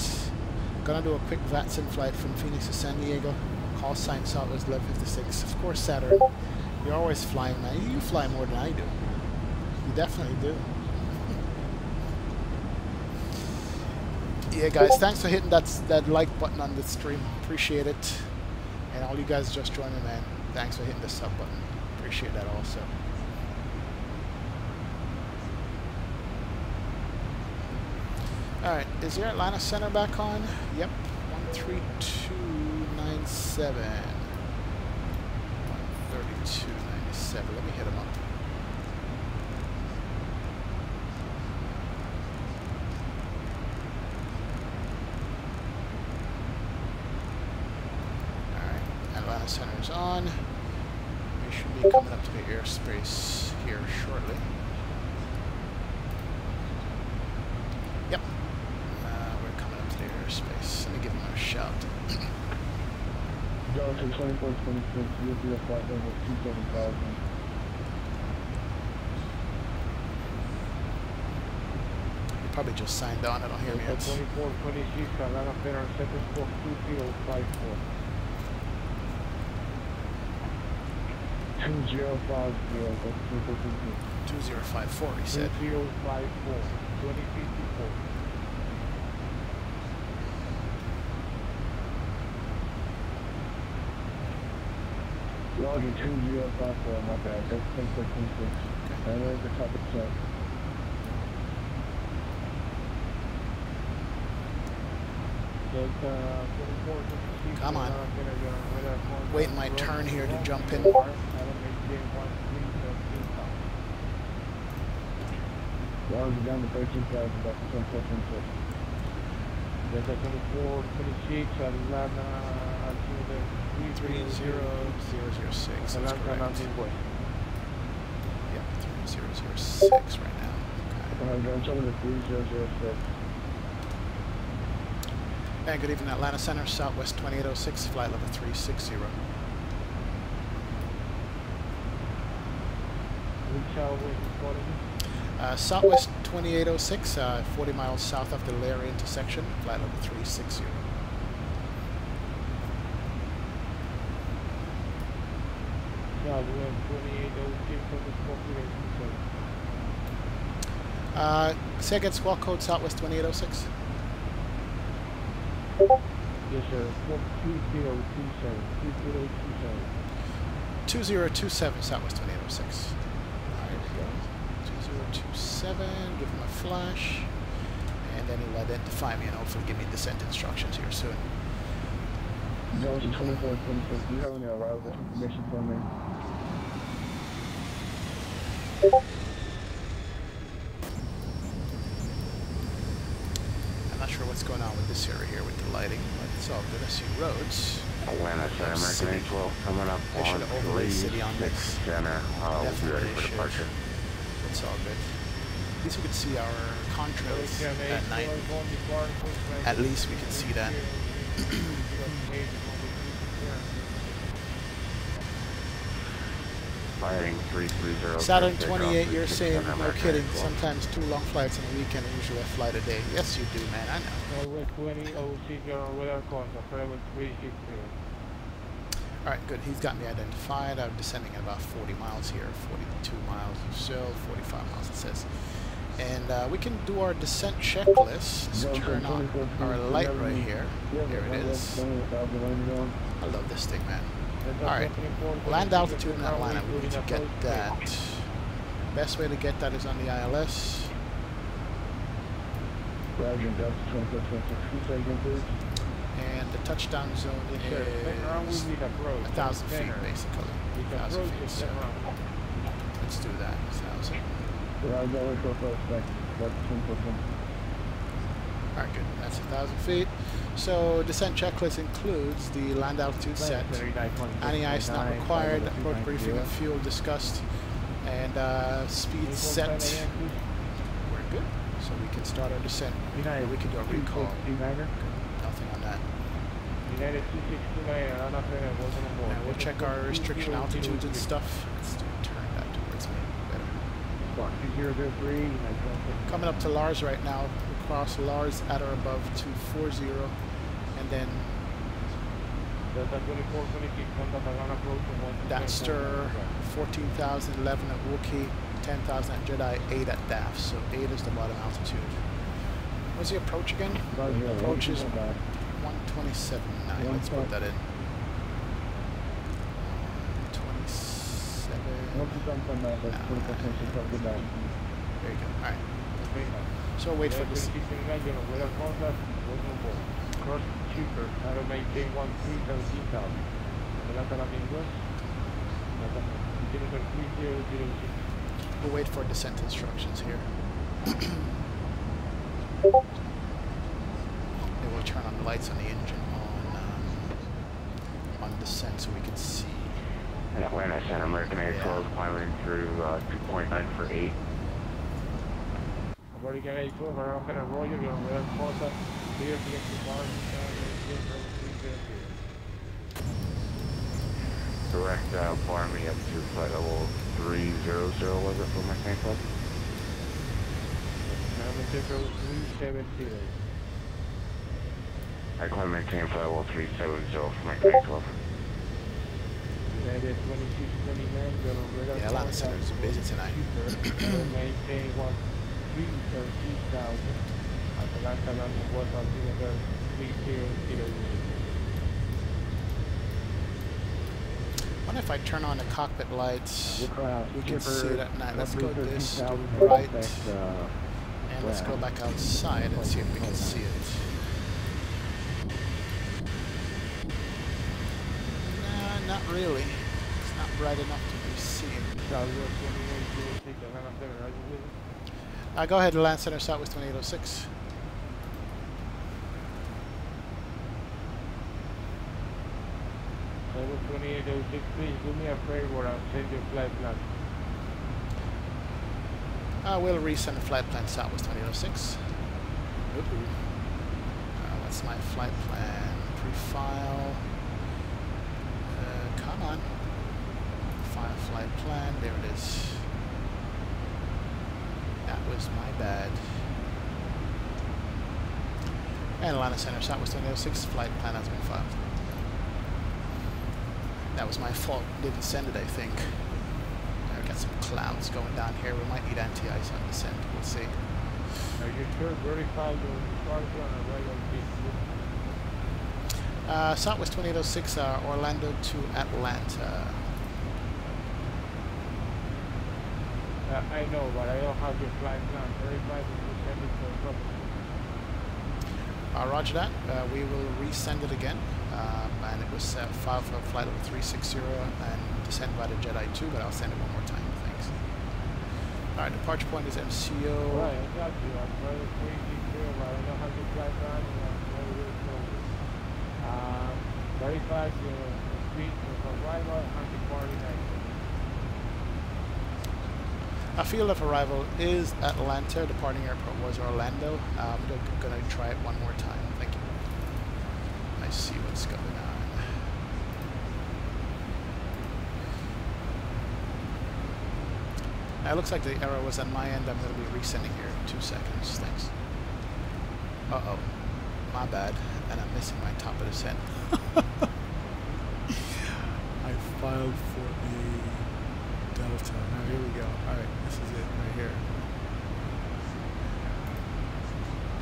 Gonna do a quick Vatsim flight from Phoenix to San Diego. Call sign Southwest 1156. Of course, Saturn. You're always flying, man. You fly more than I do. You definitely do. Yeah, guys, thanks for hitting that like button on the stream. Appreciate it. And all you guys just joining, man. Thanks for hitting the sub button. Appreciate that also. Alright, is your Atlanta Center back on? Yep. 13297. 13297. Let me hit him up. Atlanta Center is on. We should be coming up to the airspace here shortly. Yep. We're coming up to the airspace. Let me give him a shout. Delta 2426, you'll be a flight level 27000. You probably just signed on. I don't hear me yet. 2426, Atlanta Center, second score 2054. 2050, that's 2054, he said. 2054, 2054. Logging 2054, my bad, that's 10.26. And there's the top of the set. Come on. Waiting my turn here to jump in. Down to 13,000, back to 2426. Delta 2426, Atlanta, 30006. That's correct. Yep, 3006 right now. Okay. I'm jumping to 3006. And good evening, Atlanta Center, Southwest 2806, flight level 360. Southwest 2806, 40 miles south of the Larry intersection, flight level 360. Say again, squawk code Southwest 2806. Yes, sir. 2027 Southwest 2806. Alright, we go. 2027, give him a flash, and then he'll identify me and hopefully give me descent instructions here soon. Delta 2426, do you have any arrival information for me? I'm not sure what's going on with this area here with the lighting, but it's all good. I see roads. Atlanta Center, American 812, coming up They should on have overlaid city on 36 this. Center. We'll be Definitely ready they for should. departure. It's all good. At least we could see our contrails at night. At least we can see that. Firing 330. Saturn 28, you're saying, no kidding, sometimes 2 long flights in a weekend and usually a flight a day. Yes, you do, man, I know. Alright, good. He's got me identified. I'm descending at about 40 miles here, 42 miles or so, 45 miles it says. And we can do our descent checklist. Let's turn on our light right here. There it is. I love this thing, man. Alright, land altitude in Atlanta, we need to get that. Best way to get that is on the ILS. And the touchdown zone is 1,000 feet, basically. 1,000 feet, so let's do that. 1,000. Alright, good. That's 1,000 feet. So descent checklist includes the land altitude set, any ice not required, approach briefing and fuel discussed, and speed set. We're good. So we can start our descent. We can do a recall. Nothing on that. Now we'll check our restriction altitudes and stuff. Let's turn that towards me. Better. Coming up to Lars right now. We'll cross Lars at or above 240. And then Delta 2426, contact around approach and 1 Daxter, 14,011 at Wookiee, 10,000 at Jedi, 8 at DAF. So 8 is the bottom altitude. What's the approach again? Approach is 127.9. Let's put that in. 27. There you go. Alright. So wait for this. Cross cheaper, how to maintain 1,317,000. We'll wait for descent instructions here. Then we'll turn on the lights on the engine on descent so we can see. Atlanta Center, American Air 12 climbing through 2.9 for 8. American Air 12, around Center Roger, you're going to contact. Direct bar me up to flight level 300, was it for my tank club? I climb maintain flight level 370 for my tank club. Yeah, Atlanta Center is busy tonight. Maintain 1,313,000. Atlanta landing was on 300. I wonder if I turn on the cockpit lights, we can see it at night. Let's go this to right, and let's go back outside and see if we can see it. Nah, not really. It's not bright enough to be seen. Go ahead, Land Center, Southwest 2806. Level 2806, please do me a favor and send your flight plan. We'll resend the flight plan Southwest 2806. What's my flight plan? Pre-file. Come on. File flight plan. There it is. That was my bad. And Atlanta Center, Southwest 2806, flight plan has been filed. That was my fault. Didn't send it, I think. I got some clouds going down here. We might need anti-ice on descent. We'll see. Are you sure verify your departure on a regular Southwest 2806, Orlando to Atlanta. I know, but I don't have your flight plan. Verify that you send it for a couple. Roger that. We will resend it again. And it was filed for flight level 360 and descend by the Jedi 2, but I'll send it one more time. Thanks. Alright, departure point is MCO. Right, I got you. I'm very crazy too, but I don't have your flight plan. I'm very, very close. Verify your speed of arrival and departing exit. Our field of arrival is Atlanta. Departing airport was Orlando. I'm going to try it one more time. Thank you. I see what's going on. It looks like the error was on my end. I'm going to be resending here in 2 seconds. Thanks. Uh-oh. My bad. And I'm missing my top of the set. I filed for a Delta. Now here we go. Alright, this is it right here.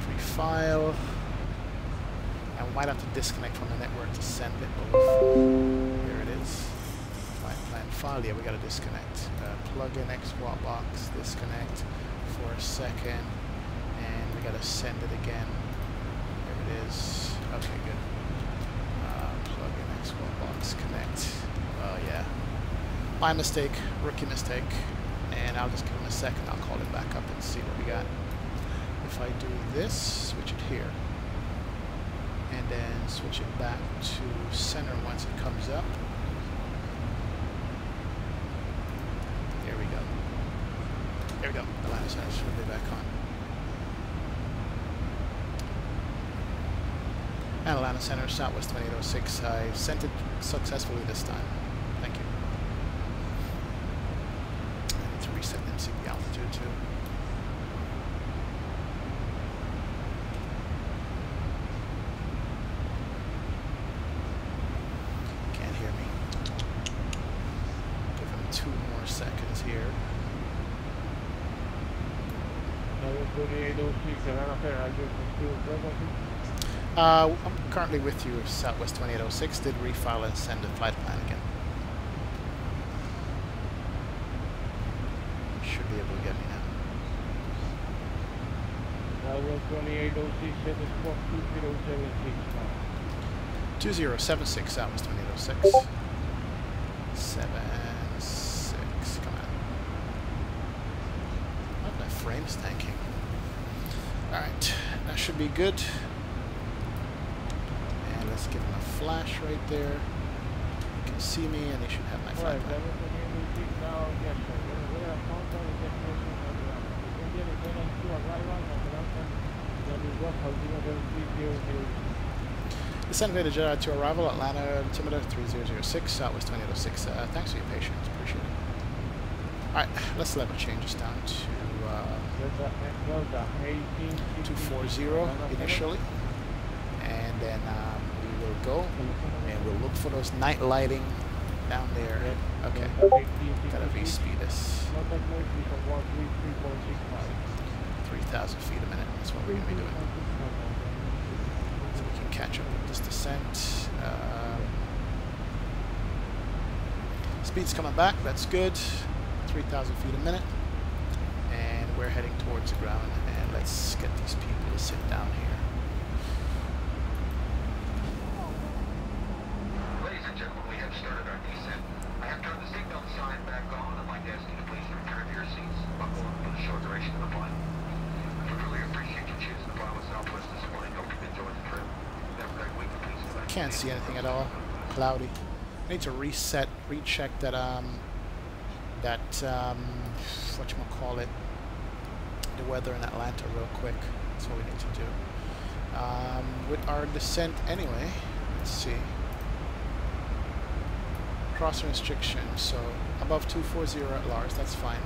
Pre-file. And we might have to disconnect from the network to send it both. Here it is. Flight plan file. Yeah, we got to disconnect. Plug in export box, disconnect for a second, and we got to send it again. There it is. Okay, good. Plug in export box, connect. Oh yeah. My mistake, rookie mistake. And I'll just give him a second. I'll call him back up and see what we got. If I do this, switch it here. And then switch it back to center once it comes up. There we go. There we go. Atlanta Center should be back on. And Atlanta Center, Southwest 2806. I sent it successfully this time. Thank you. I need to reset MCP altitude too. here. Another 2806, Atlanta Federal, still frequency. I'm currently with you, Southwest 2806. Did refile and send the flight plan again. Should be able to get me now. Southwest 2806, set the squawk 2076 now. 2076, Southwest 2806. 76, come on. Oh, my frame's tanking. Alright, that should be good. And let's give him a flash right there. You can see me and he should have my flight plan. Now, yes, sir. We're going to contact the destination of the Indian Airlines to arrival at Atlanta. That is what how Descend Vader Jedi to arrival, Atlanta, altimeter 3006, Southwest 2806. Thanks for your patience, appreciate it. Alright, let's level change this down to 240 initially. And then we will go and we'll look for those night lighting down there. Okay, gotta V-speed this. 3,000 feet a minute, that's what we're gonna be doing. So we can catch up with this descent. Speed's coming back, that's good. 3,000 feet a minute. And we're heading towards the ground. And let's get these people to sit down here. Ladies and gentlemen, we have started our descent. I have turned the seatbelt sign back on. I'd like to ask you to please return to your seats. Buckle up for the short duration of the flight. We really appreciate you choosing to fly with Southwest this morning. Hope you enjoy the trip. Have a great week. Please go back. Can't see anything at all. Cloudy. I need to recheck that whatchamacallit, the weather in Atlanta real quick. That's what we need to do. With our descent anyway, let's see. Crossing restriction, so above 240 at Lars, that's fine.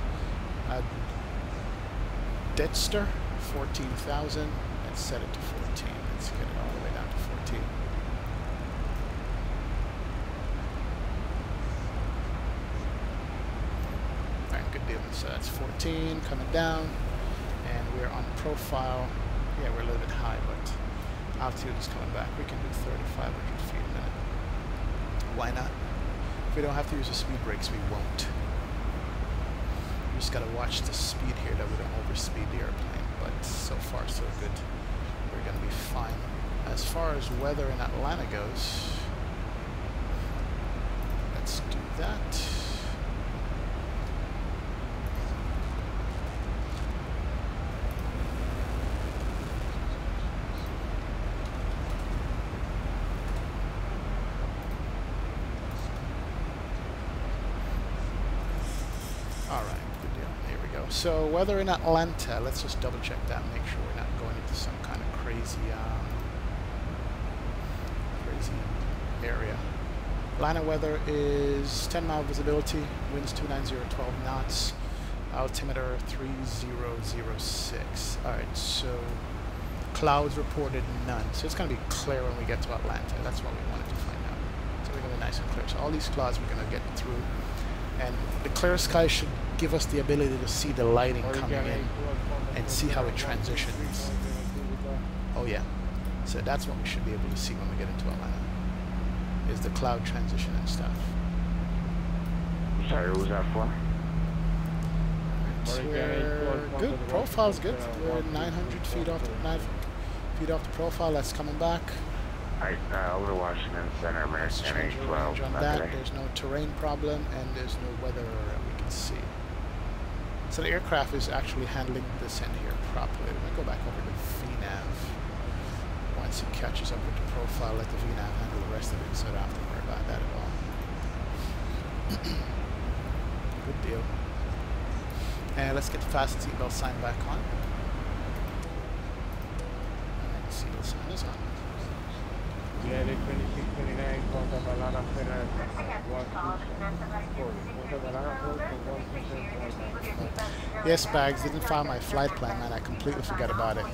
Detster, 14,000. Let's set it to 14. Let's get it all the way down to 14. Alright, good deal. So that's 14 coming down. And we're on profile. Yeah, we're a little bit high, but altitude is coming back. We can do 3,500 feet a minute. Why not? If we don't have to use the speed brakes, we won't. We just gotta watch the speed here that we don't overspeed the airplane. But so far, so good. We're gonna be fine. As far as weather in Atlanta goes, let's do that. So weather in Atlanta, let's just double check that and make sure we're not going into some kind of crazy area. Atlanta weather is 10-mile visibility, winds 290, 12 knots, altimeter 3006. Alright, so clouds reported none. So it's going to be clear when we get to Atlanta. That's what we wanted to find out. So we're going to be nice and clear. So all these clouds we're going to get through. And the clear sky should give us the ability to see the lighting coming in and see how it transitions. Oh yeah, so that's what we should be able to see when we get into Atlanta, is the cloud transition and stuff. Sorry, what was that for? So we're good, profile's good. We're 900 feet off the profile, that's coming back. Over Washington Center, American Change the range on that. There's no terrain problem and there's no weather we can see. So the aircraft is actually handling the descent here properly. We're going to go back over to VNAV. Once it catches up with the profile, let the VNAV handle the rest of it, so I don't have to worry about that at all. Good deal. And let's get the fast seatbelt sign back on. And seatbelt sign is on. Yeah, they 2629, contact Atlanta Federal, 1%. Yes, Bags, didn't file my flight plan, man. I completely forgot about it.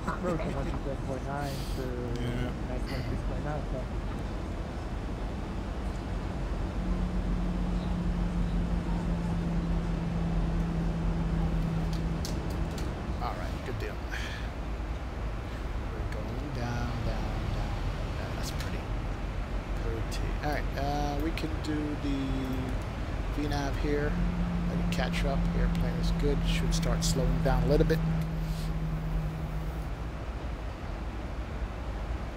Approach 110.9 to 9.6.9. Alright, we can do the VNAV here. Let it catch up. Airplane is good. Should start slowing down a little bit.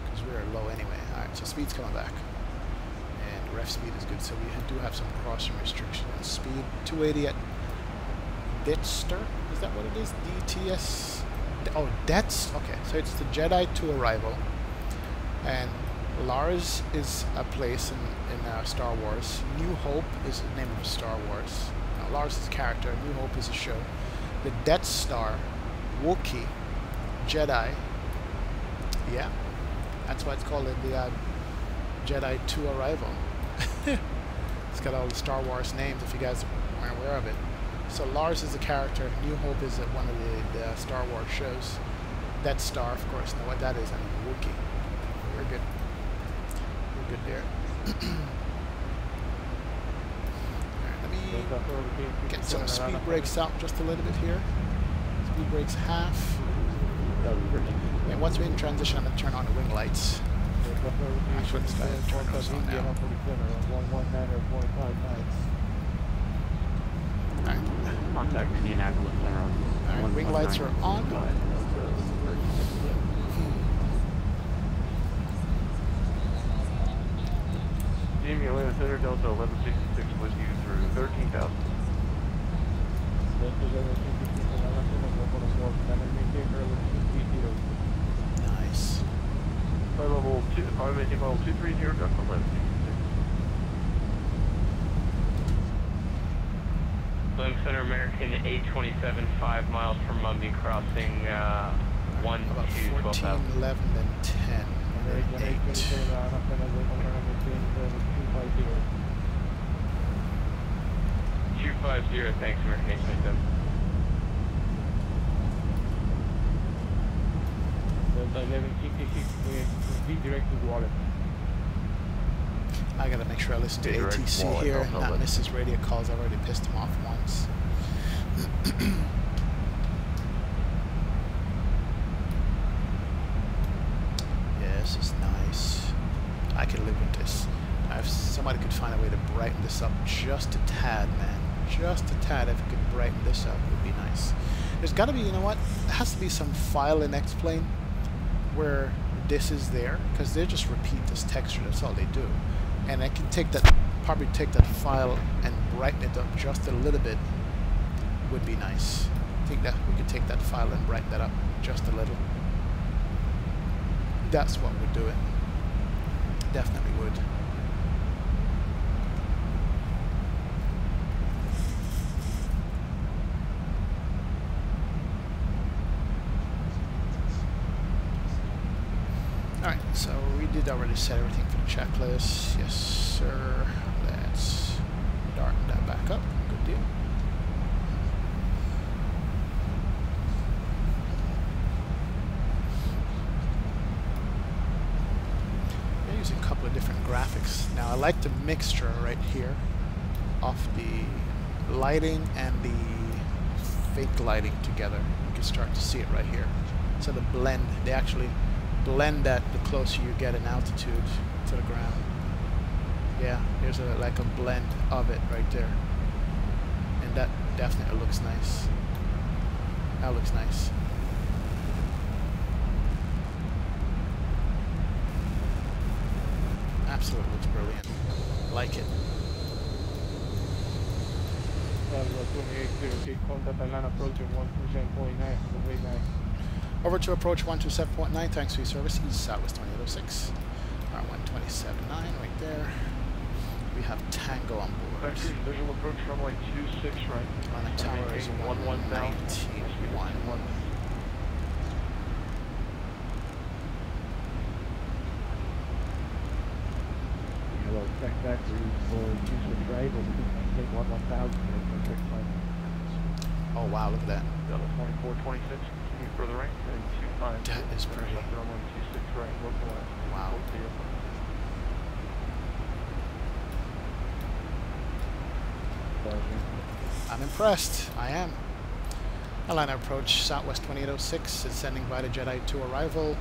Because we're low anyway. Alright, so speed's coming back. And ref speed is good. So we do have some crossing restriction on speed. 280 at Detster. Is that what it is? DTS? Oh, Detz? Okay, so it's the Jedi to arrival. And Lars is a place in Star Wars. New Hope is the name of Star Wars. Now, Lars is a character. New Hope is a show. The Death Star, Wookiee, Jedi. Yeah, that's why it's called the Jedi to Arrival. It's got all the Star Wars names if you guys aren't aware of it. So Lars is a character. New Hope is one of the Star Wars shows. Death Star, of course, know what that is. I mean, Wookiee. We're good. We're good there. Alright, let me get some speed brakes out just a little bit here. Speed brakes half. And once we're in transition, I'm going to turn on the wing lights. Actually, this guy has turned those on now. Alright. Contact Indianapolis Center. Alright, wing lights are on. Jimmy Atlanta Center, Delta 1166 with you through 13,000. Nice. Flight level 230, Delta 1166. Lake Center American 827, 5 miles from Mumby, crossing 1, About 2, 14, 12,000. 11, then 10, then 8. 250, thanks, American 827. I gotta make sure I listen to ATC here and not miss his radio calls. I've already pissed him off once. Yeah, this is nice. I can live with this. If somebody could find a way to brighten this up just a tad, man. Just a tad, if you could brighten this up, it would be nice. There's gotta be, you know what? There has to be some file in X-Plane where this is there, because they just repeat this texture, that's all they do. And I can take that, probably take that file and brighten it up just a little bit, would be nice. I think that we could take that file and brighten that up just a little. That's what would do it. Definitely would. Alright, so we did already set everything for the checklist. Yes, sir. Let's darken that back up. Good deal. I'm using a couple of different graphics. Now, I like the mixture right here of the lighting and the fake lighting together. You can start to see it right here. So the blend, they actually blend that the closer you get in altitude to the ground. Yeah, there's like a blend of it right there. And that definitely looks nice. That looks nice. Absolutely looks brilliant. Like it. Over to approach 127.9, thanks for your service, East Southwest 2806. R1279 right there. We have Tango on board. Visual approach runway 26 right. On the tower is 191. Hello, check factory for 26 right, or take 11000 Oh wow, look at that. Delta 2426, continue further right, and 25. That is pretty. Runway 26 right, localized. Wow. I'm impressed. I am. Atlanta approach Southwest 2806 is sending by the Jedi to arrival.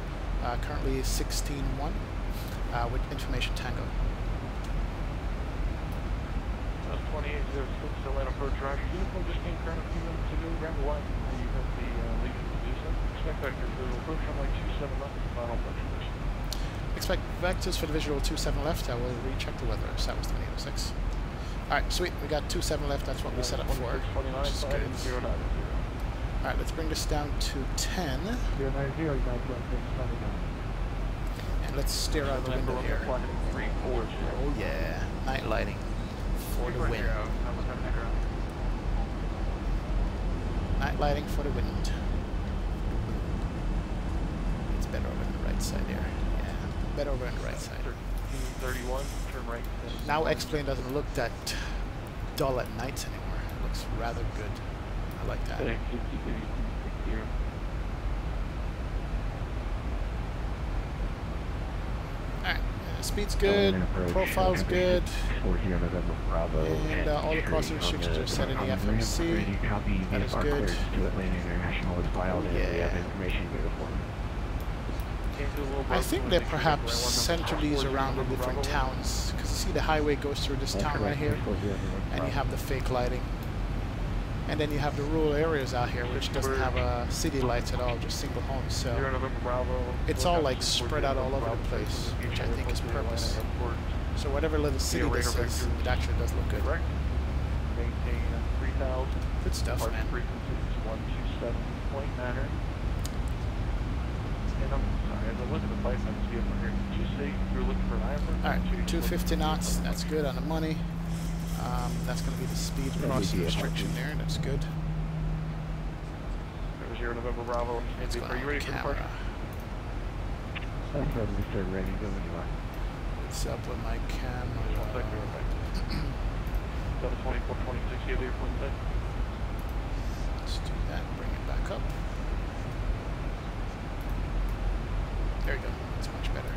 Currently 16-1 with information Tango. 2806 Atlanta approach driver. Uniform just came current a few minutes ago. Grab the line. You have the lead to do so. Expect vector for the approach runway 27 left. Final approach position. Expect vectors for the visual 27 left. I will recheck the weather. Southwest 2806. Alright, sweet. We got 27 left. That's what we set up for. Which is good. Alright, let's bring this down to 10. 090, you got And let's stare out the window here. Oh yeah. Night lighting for the wind. Night lighting for the wind. It's better over on the right side there. Yeah, better over on the right side. 31, turn right. Now X-Plane doesn't look that dull at nights anymore. It looks rather good. I like that. Alright, speed's good, profile's good, and all the crossing restrictions are set in the FMC. That is good. Yeah. I think that perhaps center these around the different towns, because you see the highway goes through this town right here, and you have the fake lighting. And then you have the rural areas out here, which doesn't have city lights at all, just single homes. So it's all like spread out all over the place, which I think is purpose. So whatever little city this is, it actually does look good. Good stuff, man. Alright, 250 knots, that's good on the money. That's going to be the speed crossing restriction there, that's good. November Bravo. It's going Are you ready for camera. What's up with my camera? 2426, Let's do that, bring it back up. There we go, that's much better.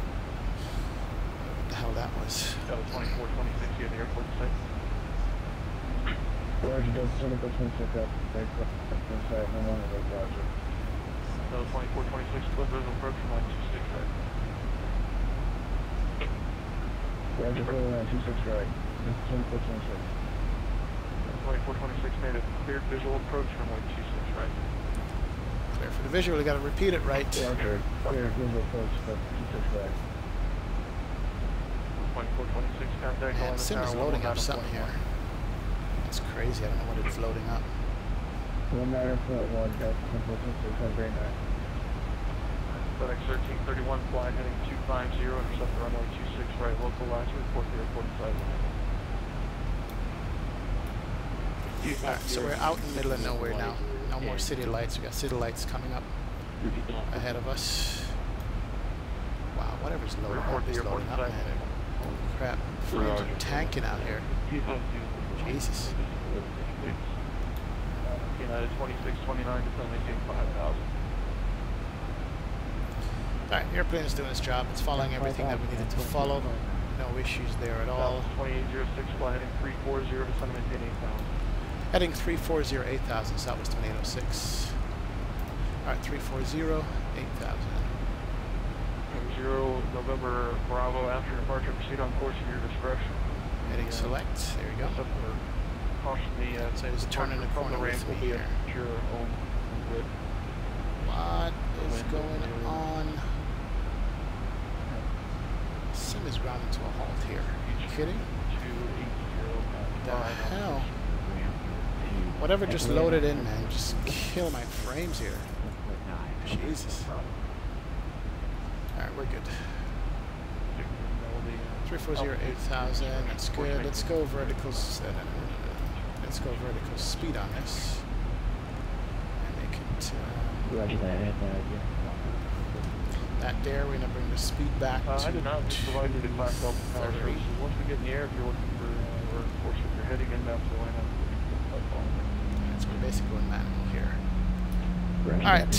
What the hell that was? 2426, you have the airport site. Roger, does 2426 up. Thanks for inside, no longer with Roger. 2426, split visual approach from line 26 right. Roger, clear line 26 right. This is 2426. 2426 made a clear visual approach from line 26 right. Clear for the visual, you gotta repeat it right. Roger, clear visual approach from 26 right. 2426, contact Man, Sim is loading up something here. It's crazy, I don't know what it's loading up. 19.1, that's 2426, have a great night. FedEx 1331, flight heading 250, intercept the runway 26 right, local lines, report the airport inside. Alright, so we're out in the middle of nowhere now. No more city lights, we got city lights coming up ahead of us. Wow, whatever's loading up is loading up, man. Holy crap, flames are tanking out here. Jesus. United 2629 to maintain 5,000. Alright, airplane is doing its job. It's following everything that we needed to follow. No issues there at all. 2806, fly heading 340 to maintain 8,000. Heading 340, 8,000, Southwest 2806. Alright, 340, 8,000. 0 November Bravo, after departure, proceed on course at your discretion. Heading select, there we go. Caution the so it's turning the corner with me here. What is going on? Sim is grounded to a halt here. Are you kidding? What the hell? Whatever just loaded in, man, just kill my frames here. Jesus. Alright, we're good. 340, 8,000, that's good. Let's go vertical. Let's go vertical speed on this. And make it that there. We're gonna bring the speed back to I did not provide you the class power services. Once we get in the air, if you're looking for, or of course if you're heading inbound to the line up. So we're basically going manual here. Alright.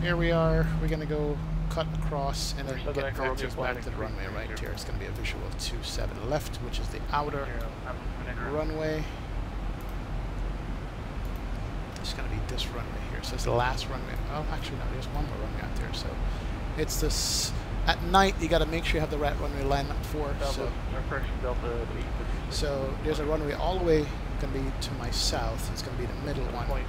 Here we are. We're gonna go cut across and then get vectors back to the runway right here. It's going to be a visual 27 left, which is the outer runway. It's going to be this runway here. So it's the last runway. Oh, actually no, there's one more runway out there. So it's this At night, you got to make sure you have the right runway lined up for. So there's a runway all the way going to be to my south. It's going to be the middle one on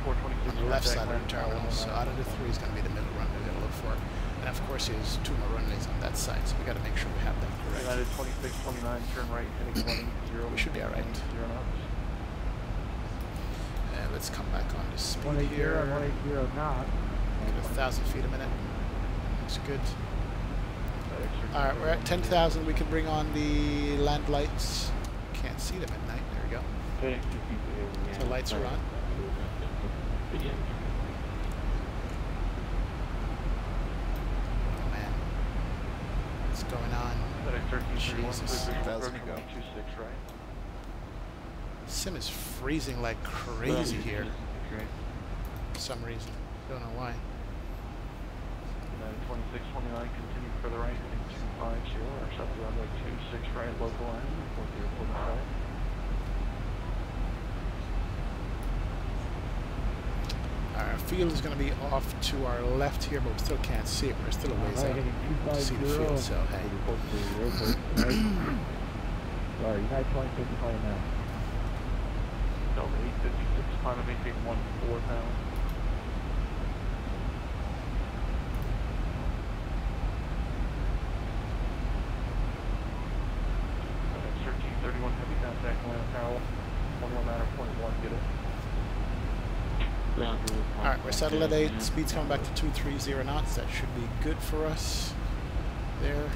the left side of the terminal. So out of the three is going to be the middle runway we're going to look for. And of course, there's two more runways on that side, so we got to make sure we have them correct. United 2629, turn right, heading 10. We should be all right. 0 knots. And let's come back on the speed here. 180 knots. Get 1,000 feet a minute. Looks good. All right, we're at 10,000. We can bring on the land lights. Can't see them at night. There we go. So lights are on. Going on. Jesus. Sim is freezing like crazy here. For some reason. Don't know why. 2629, continue for the right, heading 250, or set the runway 26 right, local line, report the airport inside. Our field is going to be off to our left here, but we still can't see it. We're still a ways out to see the field, so hey. Sorry, United 2629 now. Delta 856, climb and maintain 14,000. 1331 heavy contact, Atlanta Tower, 119.1, get it. Alright, we're settled at 8, speed's coming back to 230 knots, that should be good for us. There.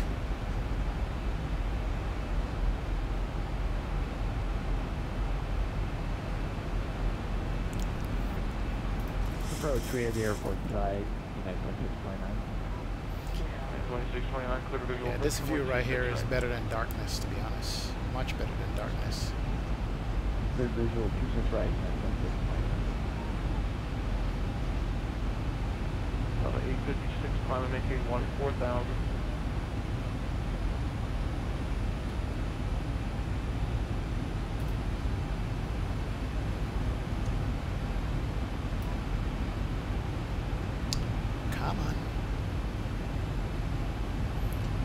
Approach 3 at the airport side, United 2629. 2629, clear visual. Yeah, this view right here is better than darkness, to be honest. Much better than darkness. Clear visual, 26 right, United 2629. 856, climb and maintain 14,000. Come on.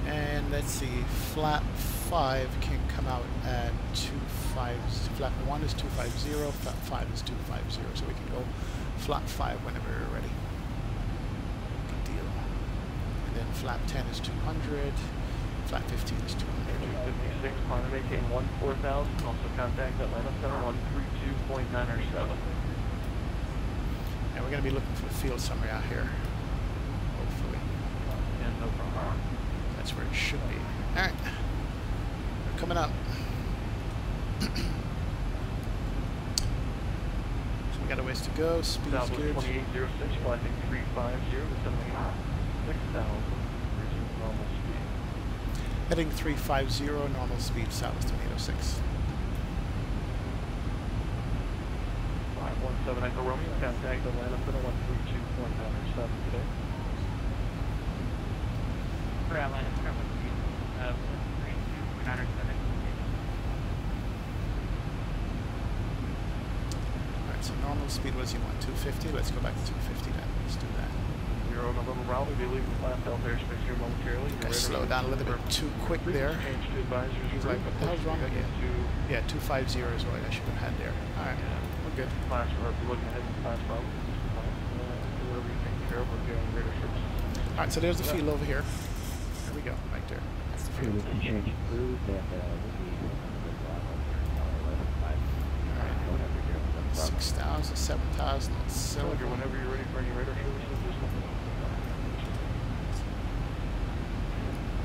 And let's see, flap 5 can come out at 25. Flap 1 is 250, flap 5 is 250, so we can go flap 5 whenever we're ready. And then flap 10 is 200, flap 15 is 200. 256, climb and maintain 14,000, also contact Atlanta Center 132.907. And we're going to be looking for the field somewhere out here, hopefully. Yeah, no problem. That's where it should be. Alright, we're coming up. So we got a ways to go, speed's good. 2806, flattening 350, descending 6,000, reaching normal speed. Heading 350, normal speed, southwest 2806. 517 Echo Romeo, contact Atlanta Center 132.907 today. For Atlanta Center 132.907. Alright, so normal speed was you want 250? Let's go back to 250 then. Let's do that. 0 November route, we'll be leaving flat Delta airspace here momentarily. I slowed down a little bit too quick there. Change to advisors. He's like, what the hell's wrong with you? Yeah, 250 is what I should have had there. Alright, we're good. Class, or if you're looking ahead in class problem, do whatever you think care of, we're doing radar services. Alright, so there's the field over here. There we go, right there. That's the field. We can change through that, Alright, 6,000, 7,000, let's sell it. Whenever you're ready for any radar services, just let me know.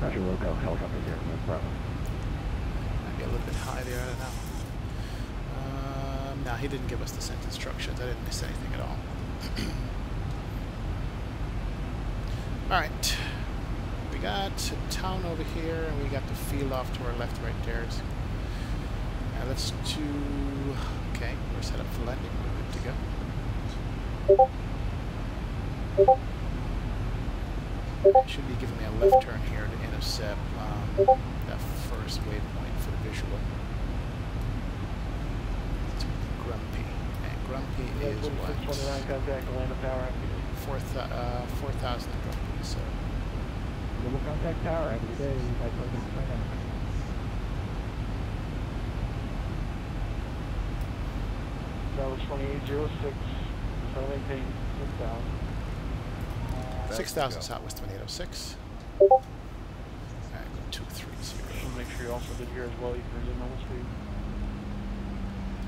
Roger, we'll go helicopter here, no problem. Might be a little bit high there, I don't know. Nah, he didn't give us the sent instructions. I didn't miss anything at all. Alright. We got a town over here, and we got the field off to our left right there. Now let's do... Okay, we're set up for landing. We're good to go. Should be giving me a left turn here to intercept that first waypoint for the visual. To Grumpy. And Grumpy is what? 29 contact Atlanta Tower. 4,000 Grumpy, so... Double contact tower every day. I told you to sign up. That was 2806. So maintain 6,000. 6,000 Southwest 2806. Alright, go 230. We'll make sure you also did here as well. You can resume normal speed.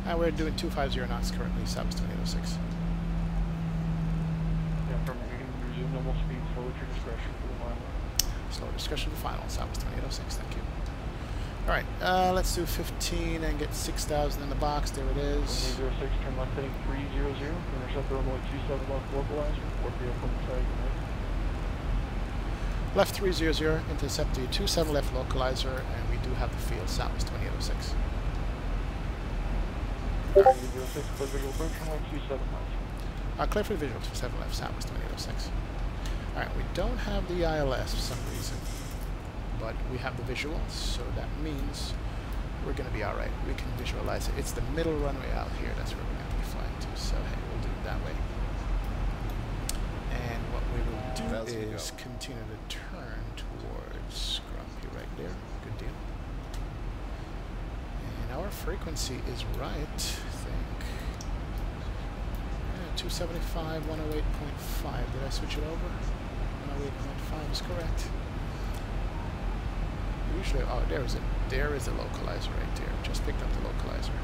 And we're doing 250 knots currently, Southwest 2806. Yeah, from you can resume normal speed. Slow at your discretion for the final. Slow discretion for final, Southwest 2806. Thank you. Alright, let's do 15 and get 6,000 in the box. There it is. 2806, turn left heading 300. Intercept the runway 27 left localizer. 4PF on the side. Left 300, intercept the 27 left localizer, and we do have the field, Southwest 2806. 2806, clear visual approach, runway 27 left. Clear for the visual, 27 left, Southwest 2806. Alright, we don't have the ILS for some reason, but we have the visual, so that means we're going to be alright. We can visualize it. It's the middle runway out here, that's where we're going to be flying to, so hey, we'll do it that way. And what we will do is continue to turn towards Grumpy right there. Good deal. And our frequency is right, I think. 275, 108.5. Did I switch it over? 108.5 is correct. Usually, oh, there is a localizer right there. Just picked up the localizer.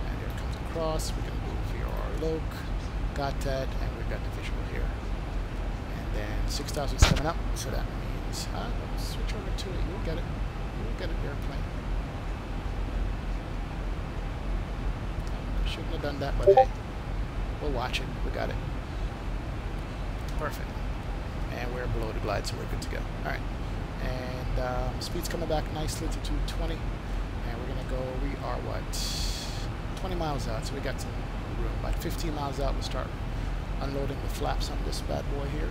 And here it comes across. We're going to do VRR loc. Got that, and we've got the visual here. And then 6,007 up, so that means, switch over to it. You'll get it. You'll get it, airplane. Shouldn't have done that, but hey, we'll watch it. We got it. Perfect. And we're below the glide, so we're good to go. Alright. And speed's coming back nicely to 220. And we're going to go, we are what? 20 miles out, so we got some room. About 15 miles out, we'll start unloading the flaps on this bad boy here.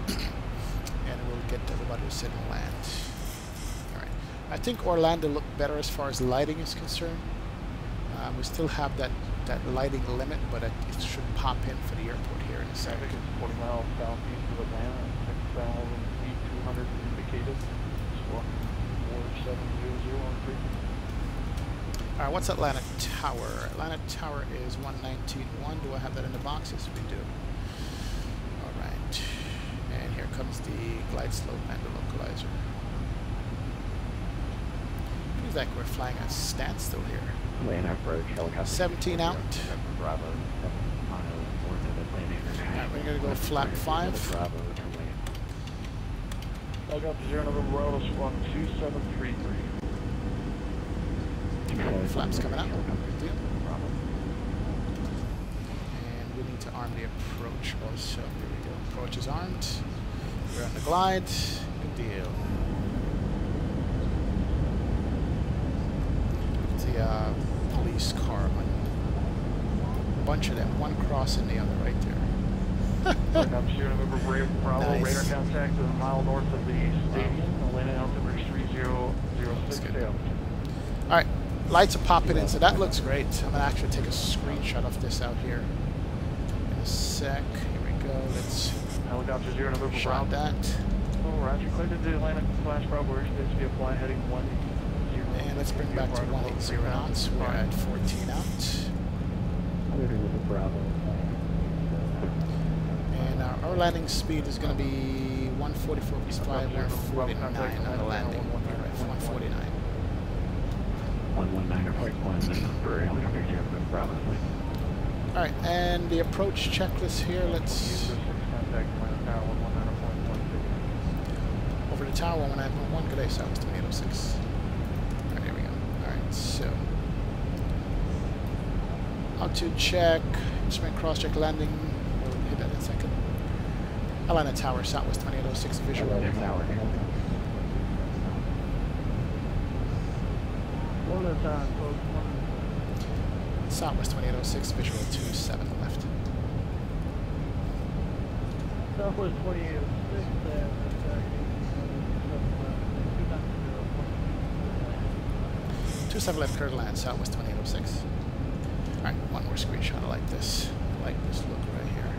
And we'll get everybody to sit and land. Alright. I think Orlando looked better as far as lighting is concerned. We still have that lighting limit, but it should pop in for the airport here in a second. I think it's 40 miles southeast of Atlanta, 6,000 feet, 200 indicated. 4700 on frequency. Alright, what's Atlanta Tower? Atlanta Tower is 119.1. Do I have that in the box? Yes, we do. Alright. And here comes the glide slope and the localizer. Feels like we're flying at standstill here. Lane approach, helicopter. 17 out. Bravo, 7 miles north of Atlanta International. Alright, we're going to go flap 5. Bravo, turn lane. Helicopter 0 November Bravo, squawk 2733. Flaps coming out. Good deal. And we need to arm the approach also. Here we go. Approach is armed. We're on the glide. Good deal. The police car, a bunch of them, one crossing the other right there. Helicopter 0 November Bravo, Nice. radar contact to a mile north of the stadium. Atlanta altitude 3006. Alright, lights are popping in, so that looks great. I'm going to actually take a screenshot of this out here in a sec. Here we go. Let's Helicopter 0 November shot Bravo. that. Oh, roger. Cleared to the Atlanta Flash Bravo airspace via fly heading 1. And let's bring back to 180 knots. We're at 14 out. Bravo. And our landing speed is going to be 144.5 or 49 on the landing. We're at 149. 119.1 for helicopter 0 Bravo. Alright, and the approach checklist here. Let's over the tower 119.1. Good day, Southwest 2806. Alright, here we go. Alright, so altitude check, instrument cross check landing. We'll hit that in a second. Atlanta Tower, Southwest 2806 visual. Tower. Southwest 2806 visual 27 left. Southwest 2806. 27 left, clear to land, Southwest 2806. Alright, one more screenshot. I like this. I like this look right here.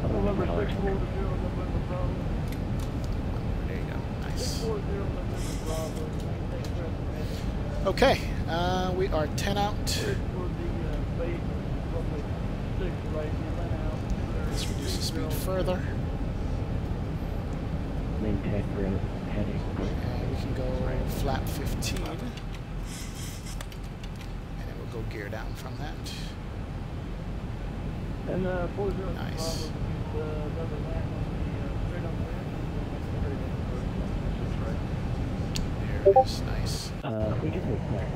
November 6, Florida 0 November Bravo. There you go. nice. Okay, we are 10 out. Let's reduce the speed further. Maintain grid heading. And we can go flap 15. And then we'll go gear down from that. And Nice. There it is, nice. We can take that.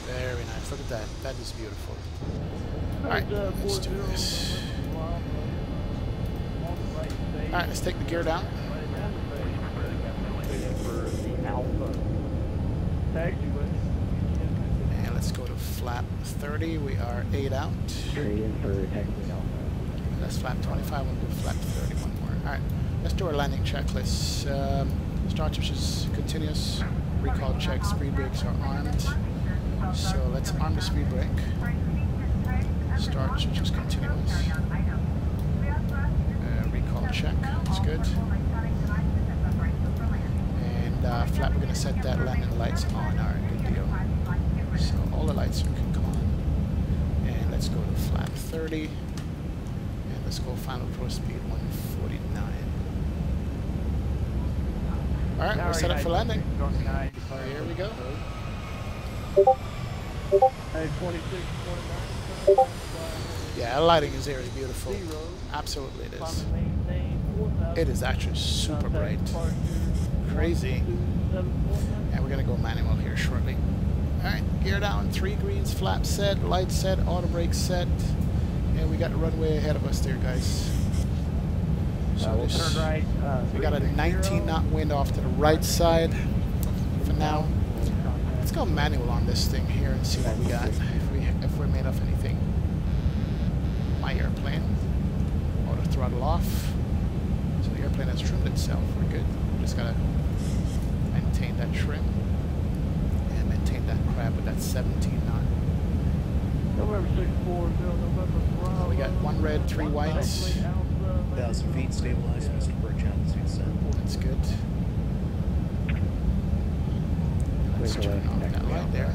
Very nice. Look at that. That is beautiful. Alright, let's do this. Alright, let's take the gear down. And let's go to flap 30. We are 8 out. Straight in for taxi alpha. That's flap 25. We'll do flap 30 one more. Alright, let's do our landing checklist. Start switch is continuous. Recall check. Speed brakes are armed. So let's arm the speed brake. Start switch is continuous. Recall check. That's good. And flap, we're going to set that landing lights on. Alright, good deal. So all the lights can come on. And let's go to flap 30. And let's go final approach speed 149. Alright, we're set up for landing. Here we go. 26, Yeah, the lighting is here is beautiful. Absolutely it is. It is actually super bright. Crazy. And we're going to go manual here shortly. Alright, gear down, 3 greens, flap set, light set, auto brake set. And we got the runway ahead of us there, guys. So we'll turn right. We got a 19 knot wind off to the right side for now. Let's go manual on this thing here and see what we got. If we're made of anything. My airplane. Auto throttle off. So the airplane has trimmed itself. We're good. We just gotta maintain that trim and maintain that crab with that 17 knot. November 640, November. We got 1 red, 3 whites. 1,000 feet, stabilized, Mr. Burchett, speed set. That's good. Let's turn off that light there.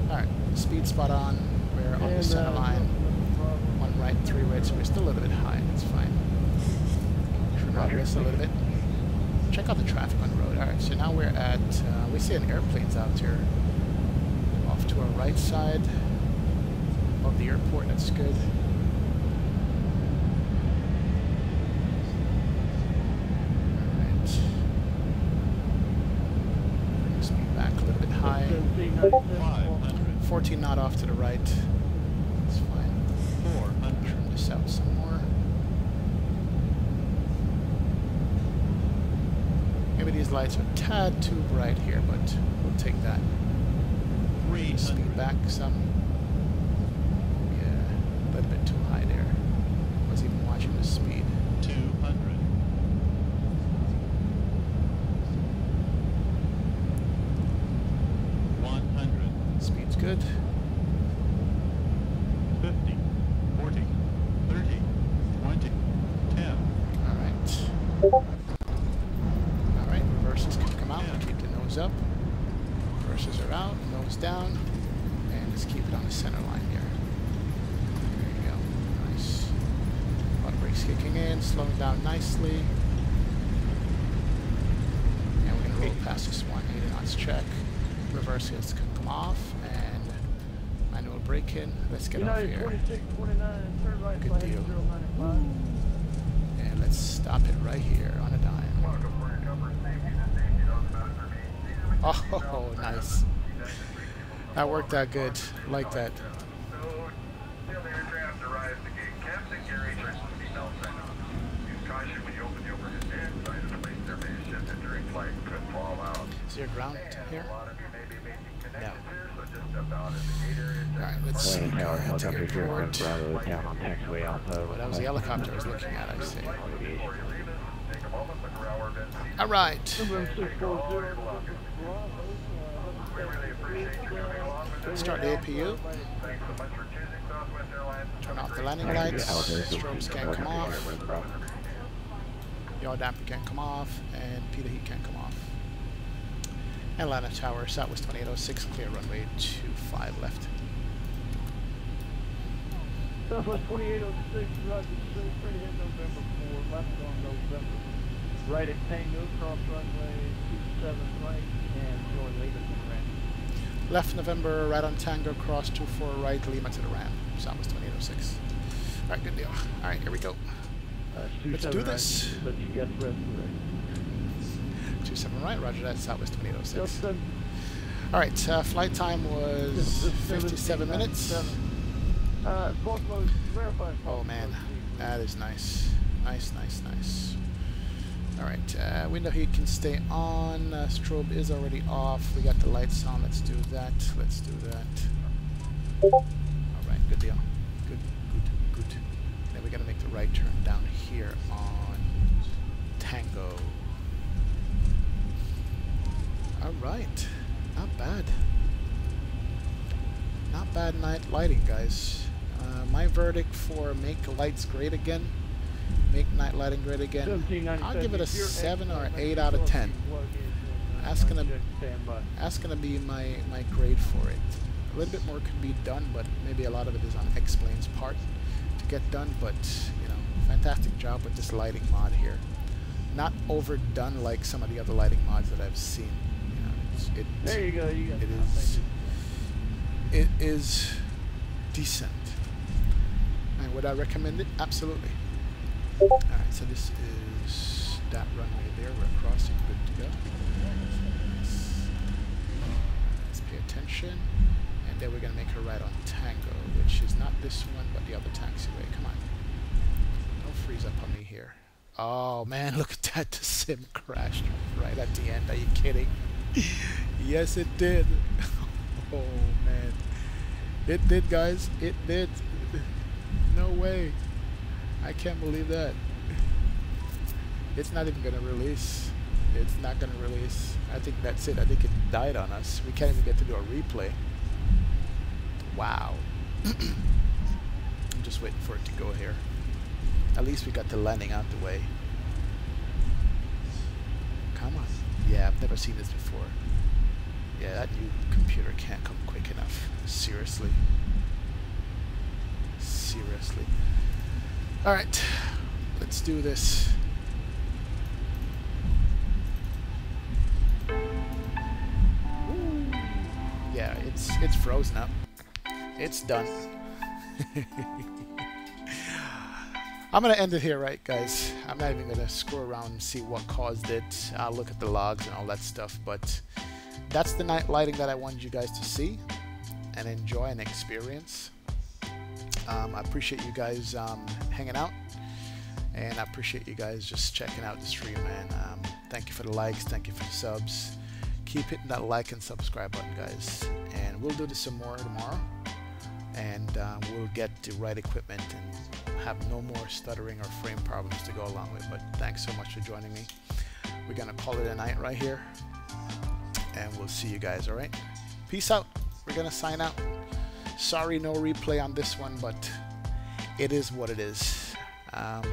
Alright, speed spot on. We're on the center line. 1 right, 3 red, so we're still a little bit high. That's fine. Trim out this a little bit. Check out the traffic on the road. Alright, so now we're at, we see an airplanes out here. Off to our right side of the airport. That's good. Alright. Bring the speed back a little bit high. 14 knot off to the right. That's fine. 400. Trim this out some more. Maybe these lights are a tad too bright here, but we'll take that. Speed back some. Yeah, a little bit too high there. Was even watching the speed. 200. 100. Speed's good. 50. 40. 30. 20. 10. Alright, reverses can come out. Keep the nose up. Reverses are out, nose down. And let's keep it on the center line here. There you go. Nice. Auto brakes kicking in, slowing down nicely. And we're going to roll past this one. 80 knots check. Reverses can come off. And manual brake in. Let's get off here. 26, 29, turn right. Good deal. 095. And let's stop it right here on a dime. Oh, nice. That worked out good. Like that. Is there ground here? No. Alright, let's see. Helicopter 01 Bravo down on taxiway Alpha. Well, that was the helicopter I was looking at, I see. Alright. Start the APU. Turn off the landing lights. Strobes can't come off. Yaw damper can't come off, and Peter heat can't come off. Atlanta Tower, Southwest 2806, clear runway 25 left. Southwest 2806, Roger, straight ahead November 4, left on November. Right at Tango, cross runway 27 right, and join Lima to the ramp. Left November, right on Tango, cross 24 right, Lima to the ramp. Southwest 2806. Alright, good deal. Alright, here we go. Let's do this. But you got the rest of it. 27 right, roger that, Southwest 2806. Alright, flight time was 57 minutes. Oh man, that is nice. Nice, nice, nice. Alright, window heat can stay on. Strobe is already off. We got the lights on. Let's do that. Let's do that. Alright, good deal. Good, good, good. Then we're going to make the right turn down here on Tango. Alright, not bad. Not bad night lighting, guys. My verdict for make lights great again, make night lighting great again, I'll give it a 7 or 8 out of 10. That's gonna be my grade for it. A little bit more could be done, but maybe a lot of it is on X-Plane's part to get done. But you know, fantastic job with this lighting mod here. Not overdone like some of the other lighting mods that I've seen. You know, there you go. You got it is decent. And would I recommend it? Absolutely. Alright, so this is that runway there. We're crossing. Good to go. Let's pay attention. And then we're going to make a right on Tango, which is not this one, but the other taxiway. Come on. Don't freeze up on me here. Oh, man, look at that. The sim crashed right at the end. Are you kidding? Yes, it did. Oh, man. It did, guys. It did. No way. I can't believe that. It's not even going to release. It's not going to release. I think that's it. I think it died on us. We can't even get to do a replay. Wow. I'm just waiting for it to go here. At least we got the landing out the way. Come on. Yeah, I've never seen this before. Yeah, that new computer can't come quick enough. Seriously. Seriously. Alright, let's do this. Ooh. Yeah, it's frozen up. It's done. I'm gonna end it here, right, guys? I'm not even gonna screw around and see what caused it. I'll look at the logs and all that stuff, but that's the night lighting that I wanted you guys to see and enjoy and experience. I appreciate you guys hanging out, and I appreciate you guys just checking out the stream, and thank you for the likes, thank you for the subs. Keep hitting that like and subscribe button, guys, and we'll do this some more tomorrow, and we'll get the right equipment and have no more stuttering or frame problems to go along with. But thanks so much for joining me. We're gonna call it a night right here, and we'll see you guys. All right, peace out. We're gonna sign out. Sorry, no replay on this one, but it is what it is. Have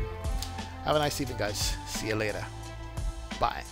a nice evening, guys. See you later. Bye.